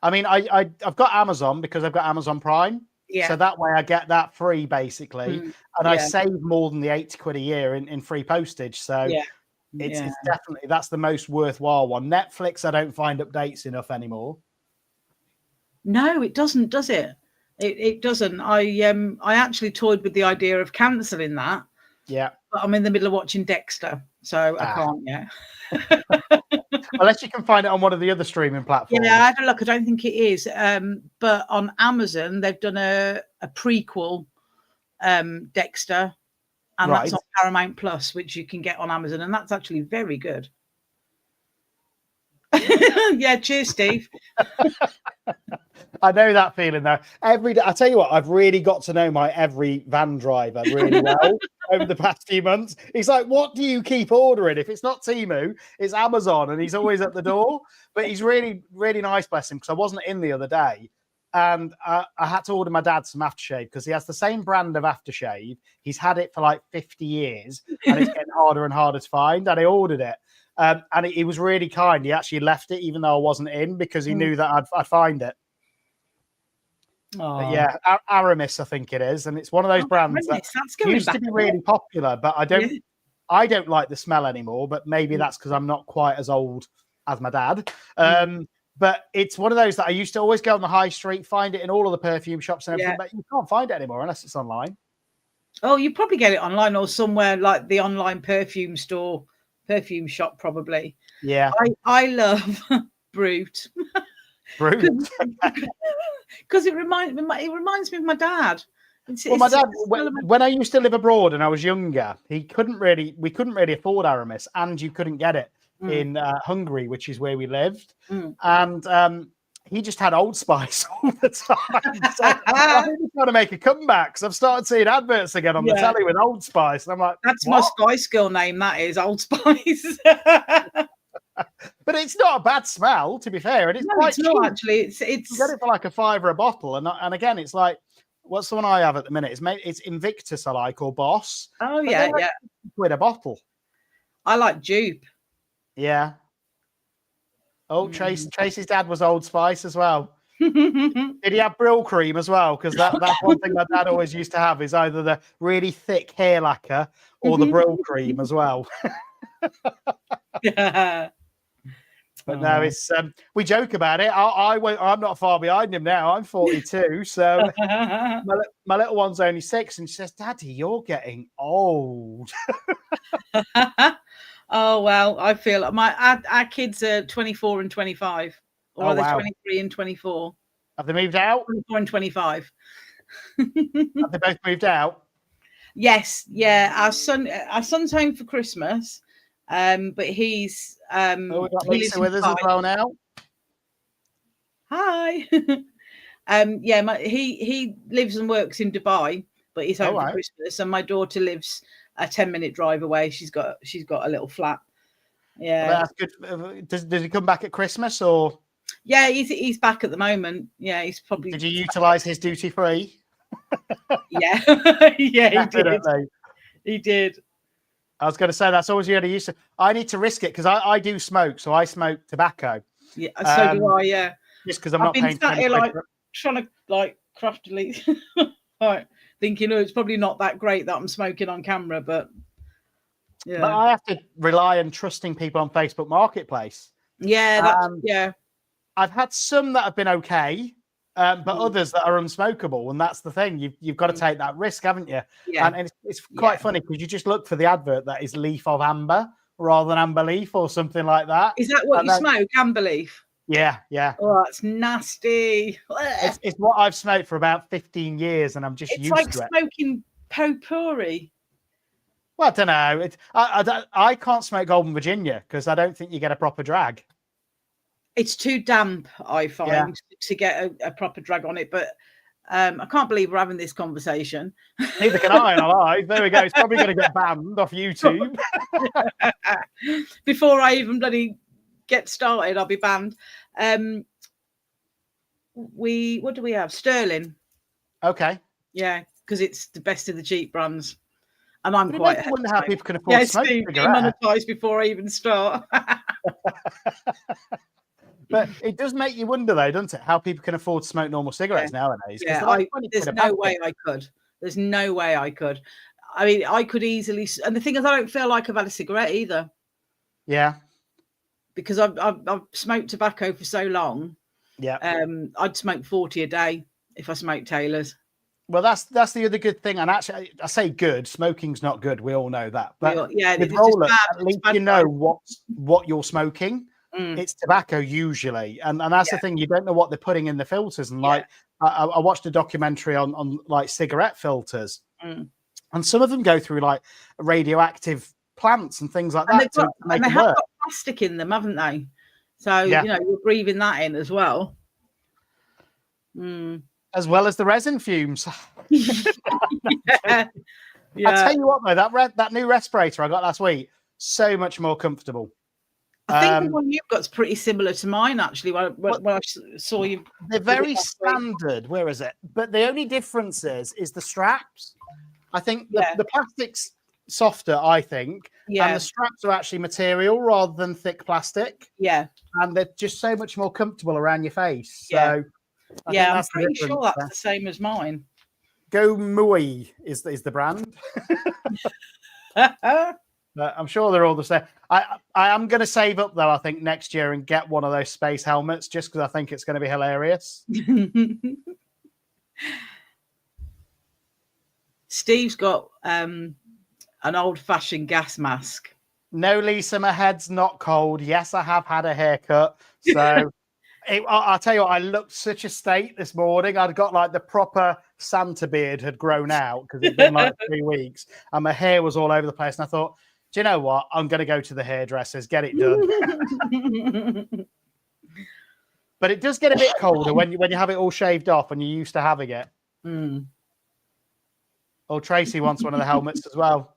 I mean, I've got Amazon because I've got Amazon Prime. Yeah. So that way I get that free, basically. And I save more than the £80 a year in free postage. So it's definitely, that's the most worthwhile one. Netflix, I don't find updates enough anymore. No, it doesn't, does it? It doesn't. I actually toyed with the idea of cancelling that. Yeah. But I'm in the middle of watching Dexter, so I can't yet. Unless you can find it on one of the other streaming platforms. Yeah, I had a look. I don't think it is. But on Amazon, they've done a prequel, Dexter, and that's on Paramount Plus, which you can get on Amazon, and that's actually very good. Yeah, cheers, Steve. I know that feeling though. Every day, I tell you what, I've really got to know my every van driver really well over the past few months. He's like, "What do you keep ordering? If it's not Temu, it's Amazon," and he's always at the door. But he's really, really nice, bless him, because I wasn't in the other day, and I had to order my dad some aftershave because he has the same brand of aftershave. He's had it for like 50 years, and it's getting harder and harder to find. And I ordered it. And he was really kind. He actually left it even though I wasn't in because he knew that I'd find it. But yeah, Aramis, I think it is, and it's one of those brands that used to be really popular, but I don't like the smell anymore. But maybe that's because I'm not quite as old as my dad. But it's one of those that I used to always go on the high street, find it in all of the perfume shops and everything, but you can't find it anymore unless it's online. Oh, you probably get it online or somewhere like the online perfume store. Perfume shop, probably. Yeah, I love Brute. Brute, because it reminds me of my dad. My dad, when I used to live abroad and I was younger, we couldn't really afford Aramis, and you couldn't get it in Hungary, which is where we lived, and he just had Old Spice all the time. So I'm really trying to make a comeback because I've started seeing adverts again on the telly with Old Spice. And I'm like, that's what? My Spice Girl name, that is Old Spice. But it's not a bad smell, to be fair. And it's quite cheap. Not, actually. It's you get it for like £5 a bottle. And again, it's like, what's the one I have at the minute? It's Invictus I like, or Boss. Oh, yeah, yeah. With a bottle. I like Dupe. Yeah. Oh, Tracy's dad was Old Spice as well. Did he have Brill cream as well? Because that's one thing my dad always used to have is either the really thick hair lacquer or the Brill cream as well. Yeah. But no, it's we joke about it. I'm not far behind him now. I'm 42, so my little one's only 6, and she says, "Daddy, you're getting old." Oh well, I feel our kids are 24 and 25, or are they 23 and 24? Have they moved out? 24 and 25. Have they both moved out? Yes, yeah. Our son's home for Christmas, But he's Oh, we've got he lives Lisa in with us as Dubai. well now. Hi. He lives and works in Dubai, but he's home for Christmas. And my daughter lives a 10-minute drive away. She's got a little flat. Yeah, well, that's good. Does he come back at Christmas or? Yeah, he's back at the moment. Yeah, he's probably. Did you utilise his duty free? Yeah, yeah, Definitely. He did. I was going to say that's always the only use. I need to risk it because I do smoke, so I smoke tobacco. Yeah, so do I. Yeah, just because I'm not paying. Sat here like trying to like craftily, like thinking, oh, it's probably not that great that I'm smoking on camera, but yeah. But I have to rely on trusting people on Facebook Marketplace. Yeah, yeah. I've had some that have been okay, but others that are unsmokable, and that's the thing. You've got to take that risk, haven't you? Yeah. And it's quite funny because you just look for the advert that is leaf of amber rather than amber leaf or something like that. Is that what you smoke, amber leaf? Yeah, yeah. Oh, that's nasty. It's what I've smoked for about 15 years, and I'm just used to it. It's like smoking potpourri. Well, I don't know. I can't smoke Golden Virginia because I don't think you get a proper drag. It's too damp, I find, to get a proper drag on it. But I can't believe we're having this conversation. Neither can I, alive. There we go. It's probably going to get banned off YouTube. Before I even bloody get started, I'll be banned. What do we have? Sterling. Okay. Yeah, because it's the best of the cheap brands. And I'm I wonder how people can afford smoke demonetized before I even start. But it does make you wonder, though, doesn't it? How people can afford to smoke normal cigarettes nowadays. Yeah, there's no way I could. There's no way I could. I mean, I could easily. And the thing is, I don't feel like I've had a cigarette either. Yeah. Because I've smoked tobacco for so long. Yeah. I'd smoke 40 a day if I smoked Taylor's. Well, that's the other good thing. And actually, I say good. Smoking's not good. We all know that. But with roll-up, at least you know what you're smoking. It's tobacco usually, and that's the thing. You don't know what they're putting in the filters. And like, I watched a documentary on like cigarette filters, and some of them go through like radioactive plants and things like that. And they have got plastic in them, haven't they? So you know, you're breathing that in as well. As well as the resin fumes. I tell you what, though, that new respirator I got last week, so much more comfortable. I think the one you've got's pretty similar to mine, actually. When I saw you, they're very standard. Where is it? But the only difference is the straps. I think the plastic's softer, I think, and the straps are actually material rather than thick plastic. Yeah, and they're just so much more comfortable around your face. Yeah. So, I'm pretty sure that's the same as mine. Go Mui is the brand. I'm sure they're all the same. I am going to save up, though, I think, next year and get one of those space helmets just because I think it's going to be hilarious. Steve's got an old-fashioned gas mask. No, Lisa, my head's not cold. Yes, I have had a haircut. So I'll tell you what, I looked such a state this morning. I'd got like the proper Santa beard had grown out because it'd been like 3 weeks and my hair was all over the place. And I thought, do you know what? I'm going to go to the hairdressers, get it done. But it does get a bit colder when you have it all shaved off and you're used to having it. Oh, Tracy wants one of the helmets as well.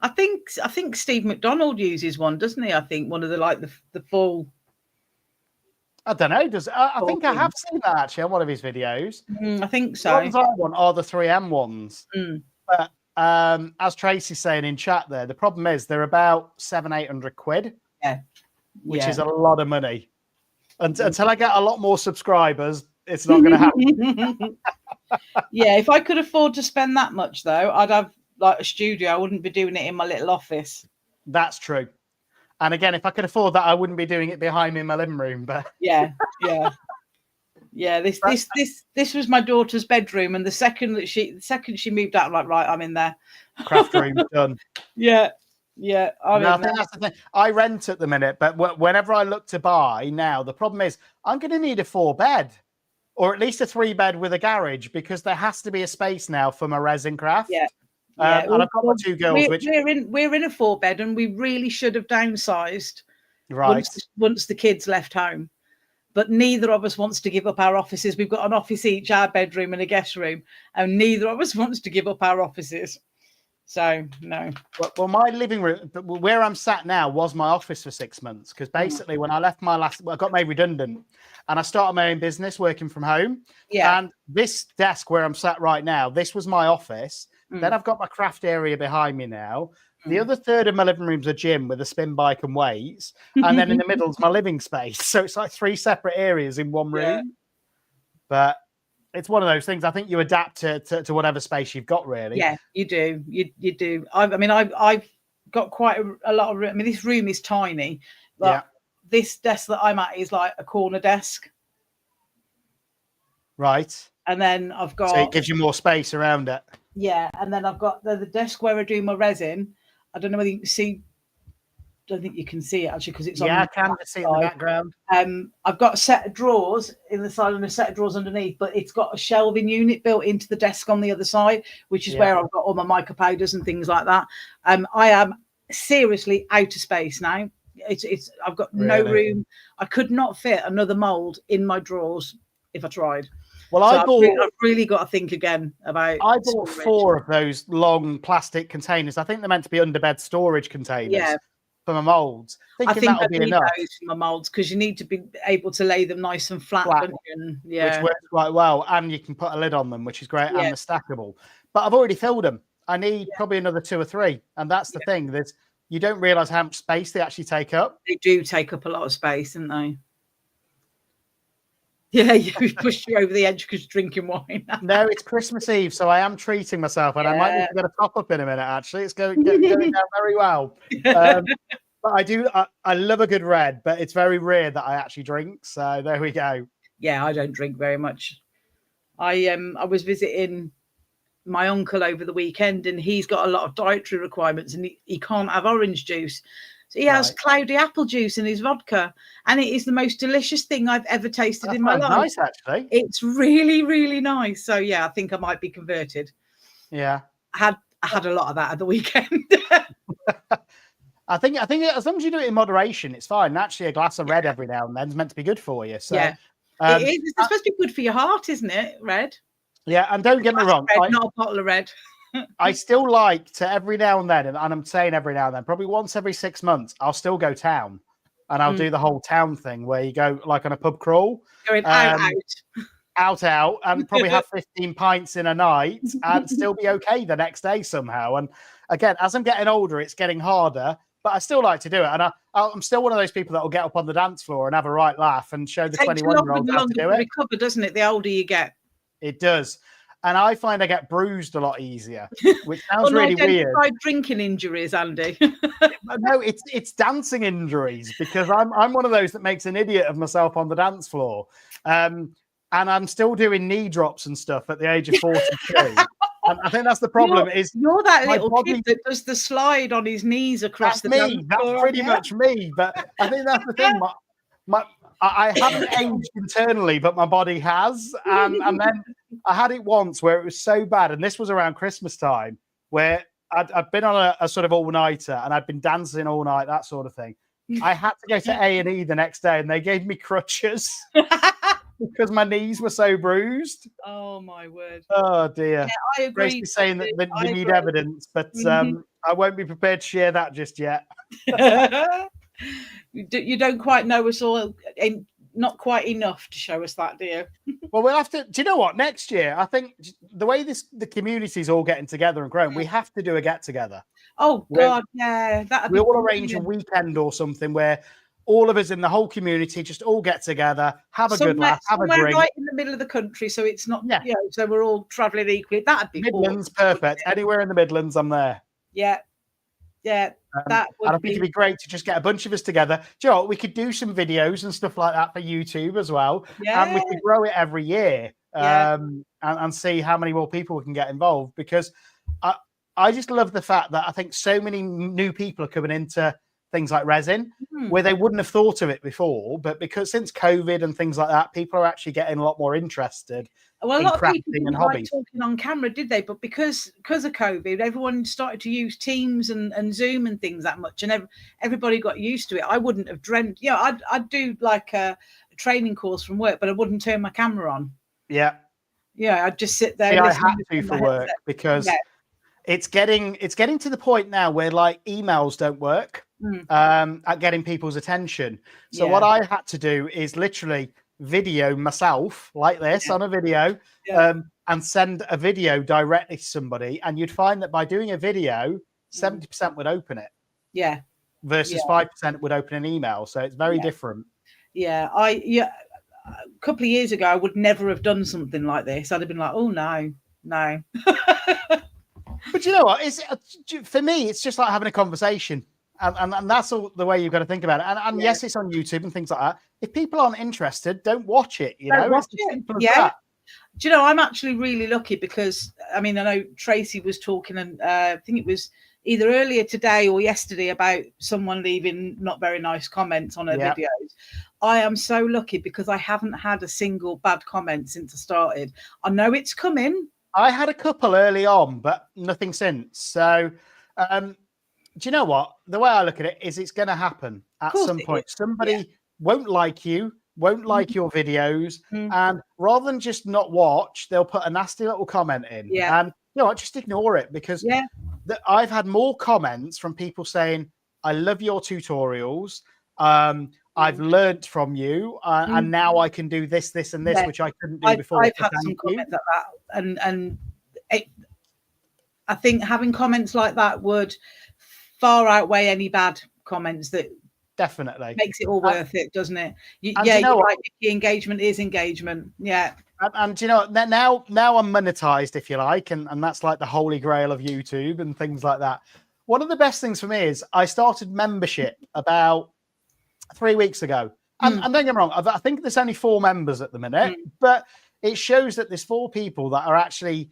I think Steve McDonald uses one, doesn't he? I think one of the full. I don't know. I think I have seen that actually on one of his videos. I think so. The ones I want are the 3M ones. But as Tracy's saying in chat there, the problem is they're about £700-800. Yeah. Which is a lot of money. Until I get a lot more subscribers, it's not going to happen. Yeah, if I could afford to spend that much, though, I'd have like a studio. I wouldn't be doing it in my little office. That's true. And again, if I could afford that, I wouldn't be doing it behind me in my living room. But yeah. This was my daughter's bedroom, and the second she moved out, I'm like, right, I'm in there. Craft room done. Yeah. I think that's the thing. I rent at the minute, but whenever I look to buy now, the problem is I'm going to need a 4-bed or at least a 3-bed with a garage because there has to be a space now for my resin craft. Yeah, And I've got my two girls, we're in a 4-bed, and we really should have downsized right. once the kids left home. But neither of us wants to give up our offices. We've got an office each, our bedroom and a guest room, and neither of us wants to give up our offices. So no. Well, my living room, where I'm sat now, was my office for 6 months, because basically when I left I got made redundant, and I started my own business working from home. Yeah. And this desk where I'm sat right now, this was my office. Then I've got my craft area behind me now. The other third of my living room's a gym with a spin bike and weights. And then in the middle is my living space. So it's like 3 separate areas in one room. Yeah. But it's one of those things. I think you adapt to whatever space you've got, really. Yeah, you do. You do. I've got quite a lot of room. I mean, this room is tiny. But this desk that I'm at is like a corner desk. Right. And then I've got... So it gives you more space around it. Yeah, and then I've got the desk where I do my resin. I don't know whether you can see. Don't think you can see it actually because it's on. Yeah, I can see it in the background. I've got a set of drawers in the side and a set of drawers underneath, but it's got a shelving unit built into the desk on the other side, which is where I've got all my mica powders and things like that. I am seriously out of space now. I've got no room. I could not fit another mold in my drawers if I tried. Well, I've really got to think again about. I bought 4 of those long plastic containers. I think they're meant to be underbed storage containers for my molds. I think that'll be enough those for my molds, because you need to be able to lay them nice and flat. Which works quite well, and you can put a lid on them, which is great, and they're stackable. But I've already filled them. I need probably another 2 or 3, and that's the thing. You don't realise how much space they actually take up. They do take up a lot of space, don't they? Yeah, you pushed you over the edge because drinking wine. No, it's Christmas Eve, so I am treating myself, and I might need to get a top up in a minute. Actually, it's going down very well. But I love a good red, but it's very rare that I actually drink. So there we go. Yeah, I don't drink very much. I was visiting my uncle over the weekend, and he's got a lot of dietary requirements, and he can't have orange juice. So he has cloudy apple juice in his vodka, and it is the most delicious thing I've ever tasted in my life. Nice, actually. It's really, really nice. So yeah, I think I might be converted. Yeah, I had a lot of that at the weekend. I think as long as you do it in moderation, it's fine. Naturally, a glass of red every now and then is meant to be good for you. So it is. It's supposed to be good for your heart, isn't it? Red. Yeah, and don't get me wrong, not a bottle of red. I still like to every now and then, and I'm saying every now and then, probably once every 6 months, I'll still go town, and I'll do the whole town thing where you go like on a pub crawl, going out, and probably have 15 pints in a night and still be okay the next day somehow. And again, as I'm getting older, it's getting harder, but I still like to do it. And I'm still one of those people that will get up on the dance floor and have a right laugh and show the 21-year-olds how to do it. Recover, doesn't it? The older you get, it does. And I find I get bruised a lot easier, which sounds really weird. Drinking injuries, Andy. No, it's dancing injuries, because I'm one of those that makes an idiot of myself on the dance floor. And I'm still doing knee drops and stuff at the age of 42. And I think that's the problem. You're that little kid that does the slide on his knees across the dance floor. That's pretty much me. But I think that's the thing. I haven't aged internally, but my body has. And then I had it once where it was so bad, and this was around Christmas time, where I'd been on a sort of all-nighter, and I'd been dancing all night, that sort of thing. I had to go to A&E the next day, and they gave me crutches because my knees were so bruised. Oh, my word. Oh, dear. Yeah, I agree. Gracie's saying that we need evidence, but I won't be prepared to share that just yet. You don't quite know us all, not quite enough to show us that, do you? Well, we'll have to. Do you know what? Next year, I think the way the community's all getting together and growing, we have to do a get together. Oh God, yeah, we'll arrange a weekend or something where all of us in the whole community just all get together, have a good laugh, have a drink. Right in the middle of the country, so it's not, so we're all travelling equally. That'd be Midlands, perfect. Anywhere in the Midlands, I'm there. Yeah. That would I think it'd be great to just get a bunch of us together. Do you know what? We could do some videos and stuff like that for YouTube as well. Yeah. And we could grow it every year and see how many more people we can get involved, because I just love the fact that I think so many new people are coming into things like Resin, where they wouldn't have thought of it before. But because since COVID and things like that, people are actually getting a lot more interested Well, a in lot of crafting people didn't and like hobbies. talking on camera, did they? But because of COVID, everyone started to use Teams and Zoom and things that much, and everybody got used to it. I wouldn't have dreamt. Yeah, I'd do like a training course from work, but I wouldn't turn my camera on. Yeah. Yeah, I'd just sit there. See, I had to for work because it's getting to the point now where like emails don't work at getting people's attention. So what I had to do is literally video myself like this on a video and send a video directly to somebody. And you'd find that by doing a video, 70% would open it. Yeah. Versus 5% would open an email. So it's very different. Yeah. A couple of years ago, I would never have done something like this. I'd have been like, oh, no. But you know what? For me, it's just like having a conversation. And that's all the way you've got to think about it. And yes, it's on YouTube and things like that. If people aren't interested, don't watch it. Don't watch it. That. Do you know, I'm actually really lucky because, I mean, I know Tracy was talking, and I think it was either earlier today or yesterday about someone leaving not very nice comments on her videos. I am so lucky because I haven't had a single bad comment since I started. I know it's coming. I had a couple early on, but nothing since. So, do you know what? The way I look at it is it's going to happen at some point. Somebody won't like you, won't like your videos, and rather than just not watch, they'll put a nasty little comment in. And you know what? Just ignore it because I've had more comments from people saying, I love your tutorials. I've learned from you, and now I can do this, this, and this, which I couldn't do before. I've had some comments like that, and I think having comments like that would far outweigh any bad comments. That definitely makes it all worth it, doesn't it? You're right. Engagement is engagement. Yeah. And you know, now I'm monetized, if you like, and that's like the holy grail of YouTube and things like that. One of the best things for me is I started membership about 3 weeks ago. And don't get me wrong, I think there's only 4 members at the minute, but it shows that there's 4 people that are actually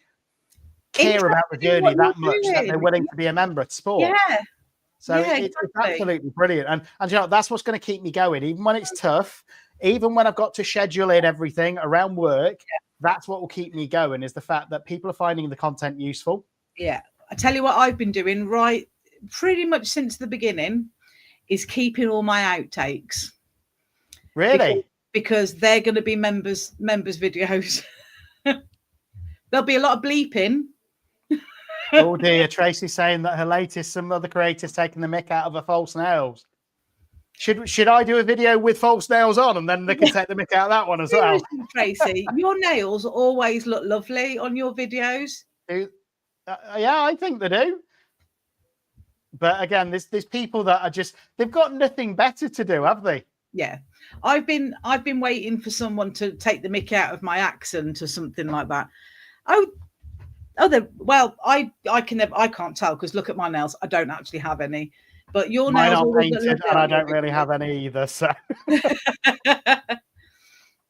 care about the journey that much that they're willing to be a member at sport. Yeah. So it's absolutely brilliant. And you know, that's what's going to keep me going, even when it's tough, even when I've got to schedule in everything around work. That's what will keep me going, is the fact that people are finding the content useful. Yeah. I tell you what I've been doing right pretty much since the beginning is keeping all my outtakes. Really? Because they're going to be members videos. There'll be a lot of bleeping. Oh dear, Tracy's saying that her latest, some other creators taking the mick out of her false nails. Should I do a video with false nails on, and then they can take the mick out of that one as well? Tracy, your nails always look lovely on your videos. Yeah, I think they do. But again, there's people that are just, they've got nothing better to do, have they? Yeah. I've been waiting for someone to take the mick out of my accent or something like that. Well, I can't tell because look at my nails. I don't actually have any. But your nails are painted, and I don't really have any either. So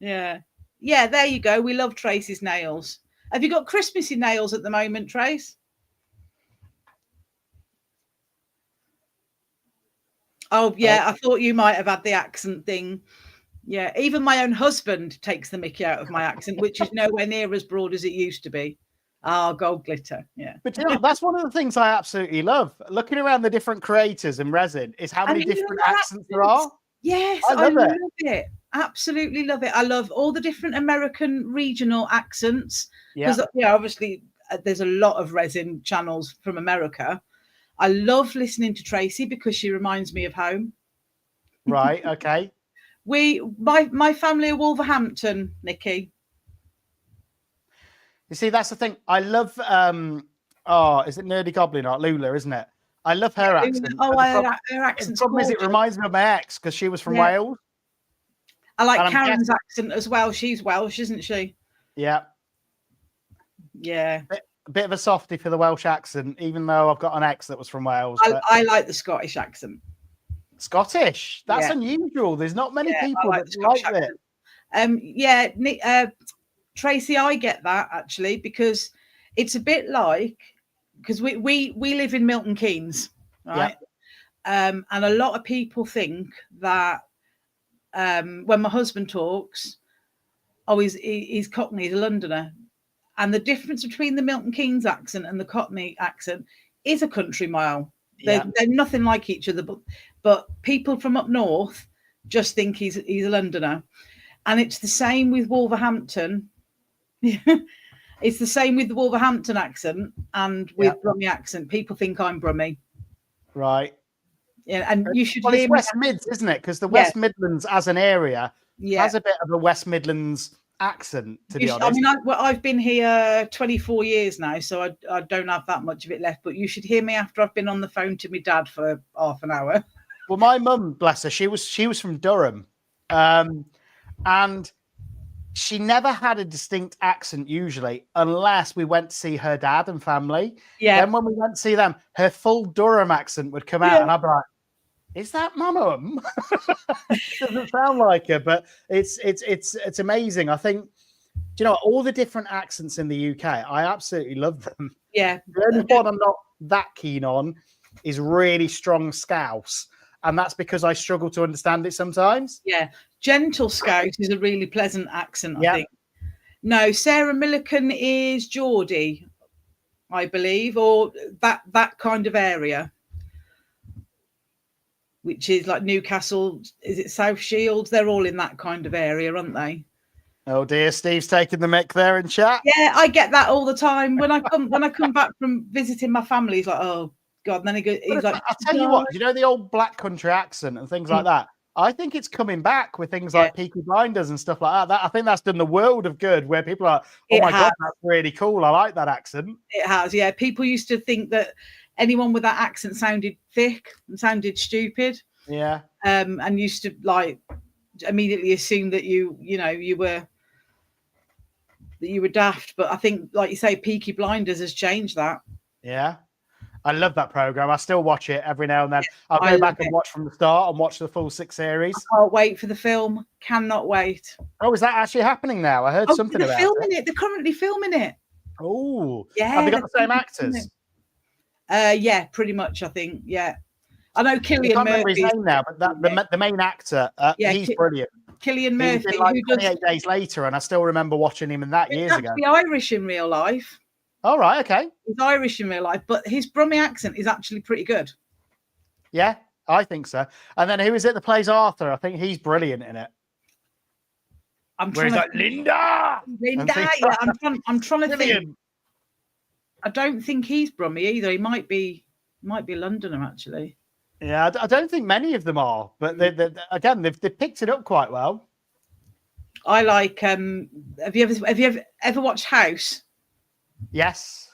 yeah. There you go. We love Tracy's nails. Have you got Christmassy nails at the moment, Trace? Oh yeah, I thought you might have had the accent thing. Yeah, even my own husband takes the mickey out of my accent, which is nowhere near as broad as it used to be. Gold glitter. Yeah. But you know, that's one of the things I absolutely love. Looking around the different creators in Resin is how many different accents there are. Yes, I love it. Absolutely love it. I love all the different American regional accents. Because obviously there's a lot of Resin channels from America. I love listening to Tracy because she reminds me of home. Right. Okay. My family are Wolverhampton, Nikki. You see, that's the thing. I love, is it Nerdy Goblin or Lula, isn't it? I love her accent. Oh, her accent's The problem is it reminds me of my ex because she was from Wales. I like Karen's accent as well. She's Welsh, isn't she? Yeah. Yeah. A bit of a softie for the Welsh accent, even though I've got an ex that was from Wales. I like the Scottish accent. Scottish? That's unusual. There's not many people that like it. Tracy, I get that actually because it's a bit like, because we live in Milton Keynes, right? And a lot of people think that when my husband talks, oh, he's Cockney, he's a Londoner. And the difference between the Milton Keynes accent and the Cockney accent is a country mile. They're nothing like each other, but people from up north just think he's a Londoner. And it's the same with Wolverhampton. It's the same with the Wolverhampton accent and with Brummie accent. People think I'm Brummie. Right. Yeah, and you should hear it's West Mids, isn't it? Because the West Midlands as an area has a bit of a West Midlands accent, to be honest. I mean, I've been here 24 years now, so I don't have that much of it left. But you should hear me after I've been on the phone to my dad for half an hour. Well, my mum, bless her, she was from Durham, and she never had a distinct accent usually, unless we went to see her dad and family. Yeah. Then when we went to see them, her full Durham accent would come out, and I'd be like, "Is that my mum?" Doesn't sound like her, but it's amazing. I think, you know, all the different accents in the UK, I absolutely love them. Yeah. The only one I'm not that keen on is really strong Scouse. And that's because I struggle to understand it sometimes. Yeah. Gentle Scouse is a really pleasant accent, I think. No, Sarah Millican is Geordie, I believe, or that kind of area, which is like Newcastle. Is it South Shields? They're all in that kind of area, aren't they? Oh dear, Steve's taking the mic there in chat. Yeah, I get that all the time. When I come back from visiting my family, he's like, "Oh God," and then he's like, "I'll tell you what, you know the old black country accent and things like that. I think it's coming back with things like Peaky Blinders and stuff like that. I think that's done the world of good, where people are, "Oh my God, that's really cool. I like that accent." It has, yeah. People used to think that anyone with that accent sounded thick and sounded stupid. Yeah. And used to like immediately assume that you were daft. But I think, like you say, Peaky Blinders has changed that. Yeah. I love that program. I still watch it every now and then. I'll go back and watch from the start and watch the full 6 series. I can't wait for the film. Cannot wait. Oh, is that actually happening now? I heard something about it. They're currently filming it. Oh, yeah. Have they got the same actors? Yeah, pretty much. I think. Yeah, I know Cillian Murphy. I can't remember his name now, but the main actor, he's brilliant. Cillian Murphy. He's been like 28 Days Later, and I still remember watching him in that years ago. He's Irish in real life. All right, okay. He's Irish in real life, but his Brummie accent is actually pretty good. Yeah, I think so. And then who is it that plays Arthur? I think he's brilliant in it. He's like, Linda! Yeah, I'm trying to think. I don't think he's Brummie either. He might be Londoner, actually. Yeah, I don't think many of them are, but they've picked it up quite well. I like. Have you ever watched House? Yes.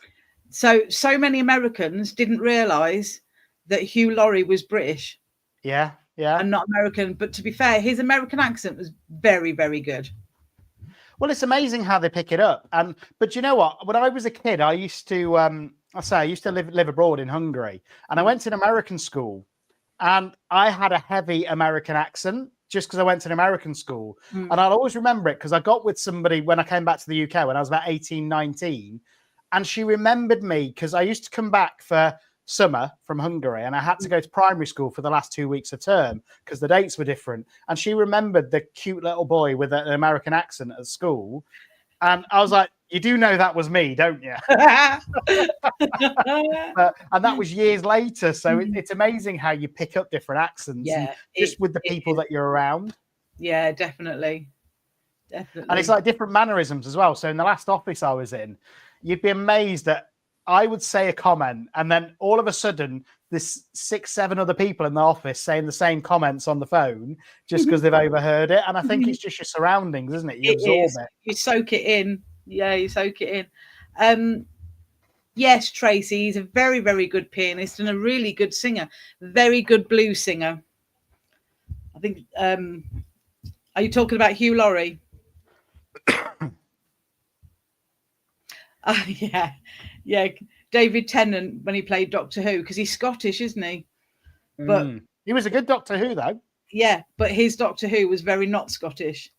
So many Americans didn't realise that Hugh Laurie was British. Yeah, yeah. And not American. But to be fair, his American accent was very, very good. Well, it's amazing how they pick it up. But you know what? When I was a kid, I used to live abroad in Hungary, and I went to an American school, and I had a heavy American accent just because I went to an American school. And I'll always remember it because I got with somebody when I came back to the UK when I was about 18, 19. And she remembered me because I used to come back for summer from Hungary, and I had to go to primary school for the last 2 weeks of term because the dates were different. And she remembered the cute little boy with an American accent at school. And I was like, "You do know that was me, don't you?" And that was years later. So it's amazing how you pick up different accents just with the people that you're around. Yeah, definitely. Definitely. And it's like different mannerisms as well. So in the last office I was in, you'd be amazed that I would say a comment, and then all of a sudden there's 6, 7 other people in the office saying the same comments on the phone just because they've overheard it. And I think it's just your surroundings, isn't it? You absorb it. You soak it in. Yeah, you soak it in. Yes, Tracy, he's a very, very good pianist and a really good singer. Very good blues singer. I think, are you talking about Hugh Laurie? Yeah. David Tennant when he played Doctor Who, because he's Scottish, isn't he? But he was a good Doctor Who, though. Yeah, but his Doctor Who was very not Scottish.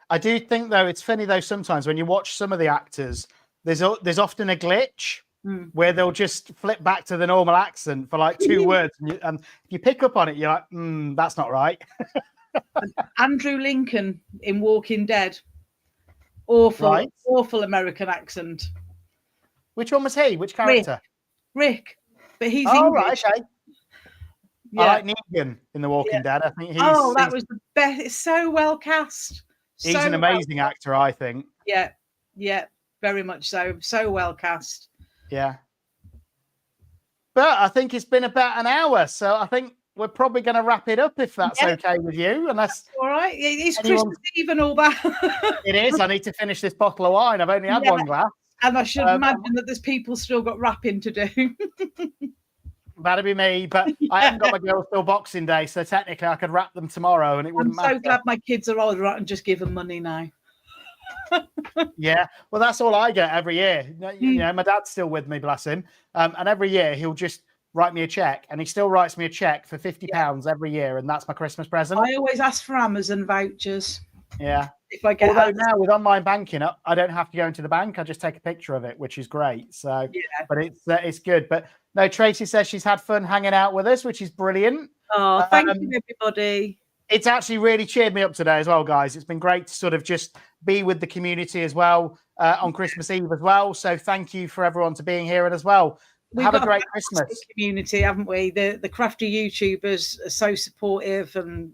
I do think, though, it's funny, though, sometimes when you watch some of the actors, there's often a glitch. where they'll just flip back to the normal accent for like 2 words. And if you pick up on it, you're like, that's not right. Andrew Lincoln in Walking Dead. Awful American accent. Which one was he? Which character? Rick. But he's Right, English. okay. Yeah. I like Negan in The Walking Dead. I think that was the best. It's so well cast. He's an amazing actor, I think. Yeah, very much so. So well cast. Yeah. But I think it's been about an hour, so I think we're probably going to wrap it up if that's okay with you. Unless all right. It's Christmas Eve and all that. It is. I need to finish this bottle of wine. I've only had 1 glass. And I should imagine that there's people still got wrapping to do. That'd be me, but I haven't got my girls till Boxing Day, so technically I could wrap them tomorrow and it wouldn't matter. I'm so glad my kids are older and just give them money now. Yeah, well, that's all I get every year. You know, my dad's still with me, bless him. And every year he'll just write me a check, and he still writes me a check for £50 every year, and that's my Christmas present. I always ask for Amazon vouchers. Yeah. If I get Although now with online banking, I don't have to go into the bank. I just take a picture of it, which is great. So, but it's good. But no, Tracy says she's had fun hanging out with us, which is brilliant. Oh, thank you, everybody. It's actually really cheered me up today as well, guys. It's been great to sort of just be with the community as well on Christmas Eve as well. So thank you for everyone to being here and as well. Have a great Christmas. Community, haven't we? The crafty YouTubers are so supportive, and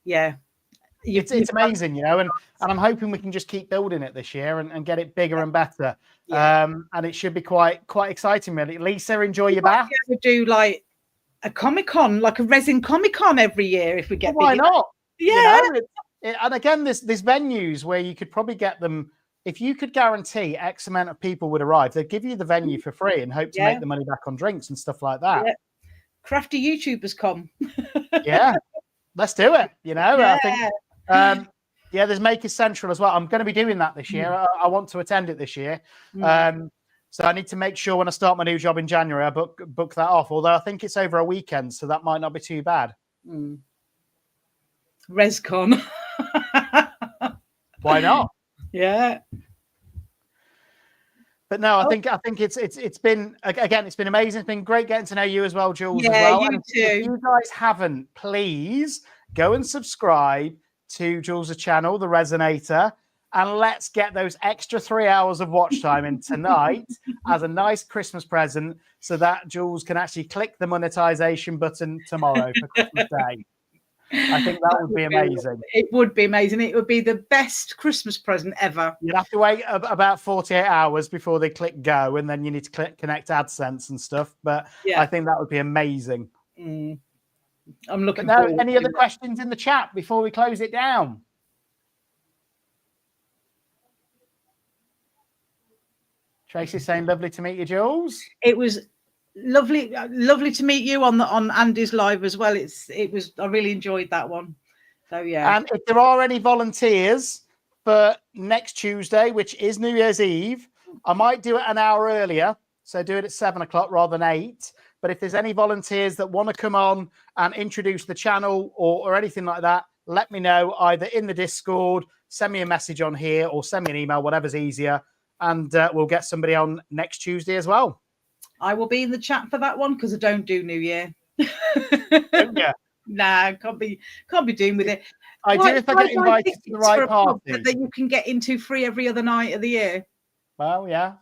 it's amazing, and I'm hoping we can just keep building it this year and get it bigger and better. And it should be quite exciting, really. Lisa, enjoy your bath. We do like a Comic-Con, like a Resin Comic-Con every year if we get. Why not? Yeah. And again, there's venues where you could probably get them. If you could guarantee X amount of people would arrive, they'd give you the venue for free and hope to make the money back on drinks and stuff like that. Yeah. Crafty YouTubers come. Yeah, let's do it. I think. There's Makers Central as well. I'm going to be doing that this year. I want to attend it this year. So I need to make sure when I start my new job in January, I book that off. Although I think it's over a weekend, so that might not be too bad. ResCon. Why not? Yeah. But no, I think it's been amazing. It's been great getting to know you as well, Jules. Yeah, as well. You too. If you guys haven't, please go and subscribe to Jules' channel, The Resonator, and let's get those extra 3 hours of watch time in tonight as a nice Christmas present, so that Jules can actually click the monetization button tomorrow for Christmas Day. I think that would be amazing. It would be amazing. It would be the best Christmas present ever. You'd have to wait about 48 hours before they click go, and then you need to connect AdSense and stuff. But I think that would be amazing. I'm looking forward. Any other questions in the chat before we close it down? Tracy's saying, lovely to meet you, Jules. It was lovely to meet you on Andy's live as well. I really enjoyed that one. So yeah. And if there are any volunteers for next Tuesday, which is New Year's Eve, I might do it an hour earlier, so do it at 7 o'clock rather than 8. But if there's any volunteers that want to come on and introduce the channel or anything like that, let me know either in the Discord, send me a message on here, or send me an email, whatever's easier, and we'll get somebody on next Tuesday as well. I will be in the chat for that one because I don't do New Year. Don't you? Nah, can't be doing with it. I do if I get invited to the right party. That you can get into free every other night of the year. Well, yeah.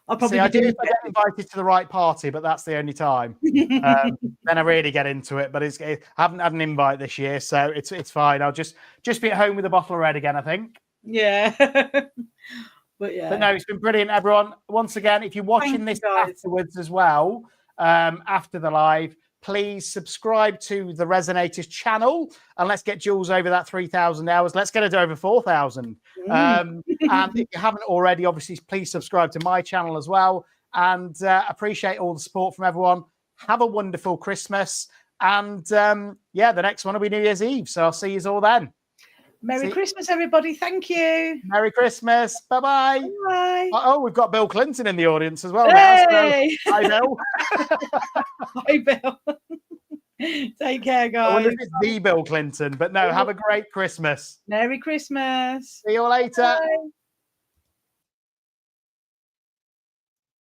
I'll probably I do if I get invited to the right party, but that's the only time. Then I really get into it. But I haven't had an invite this year, so it's fine. I'll just be at home with a bottle of red again, I think. Yeah. But no, it's been brilliant, everyone. Once again, if you're watching this afterwards as well, after the live, please subscribe to the Resonators channel, and let's get Jules over that 3,000 hours. Let's get it over 4,000. And if you haven't already, obviously, please subscribe to my channel as well. And appreciate all the support from everyone. Have a wonderful Christmas. And the next one will be New Year's Eve. So I'll see you all then. Merry Christmas, everybody. Thank you. Merry Christmas. Bye-bye. Bye. Oh, we've got Bill Clinton in the audience as well. Hey! Now, so, hi, Bill. Hi, Bill. Take care, guys. I wonder if it's the Bill Clinton, but no, have a great Christmas. Merry Christmas. See you later. Bye.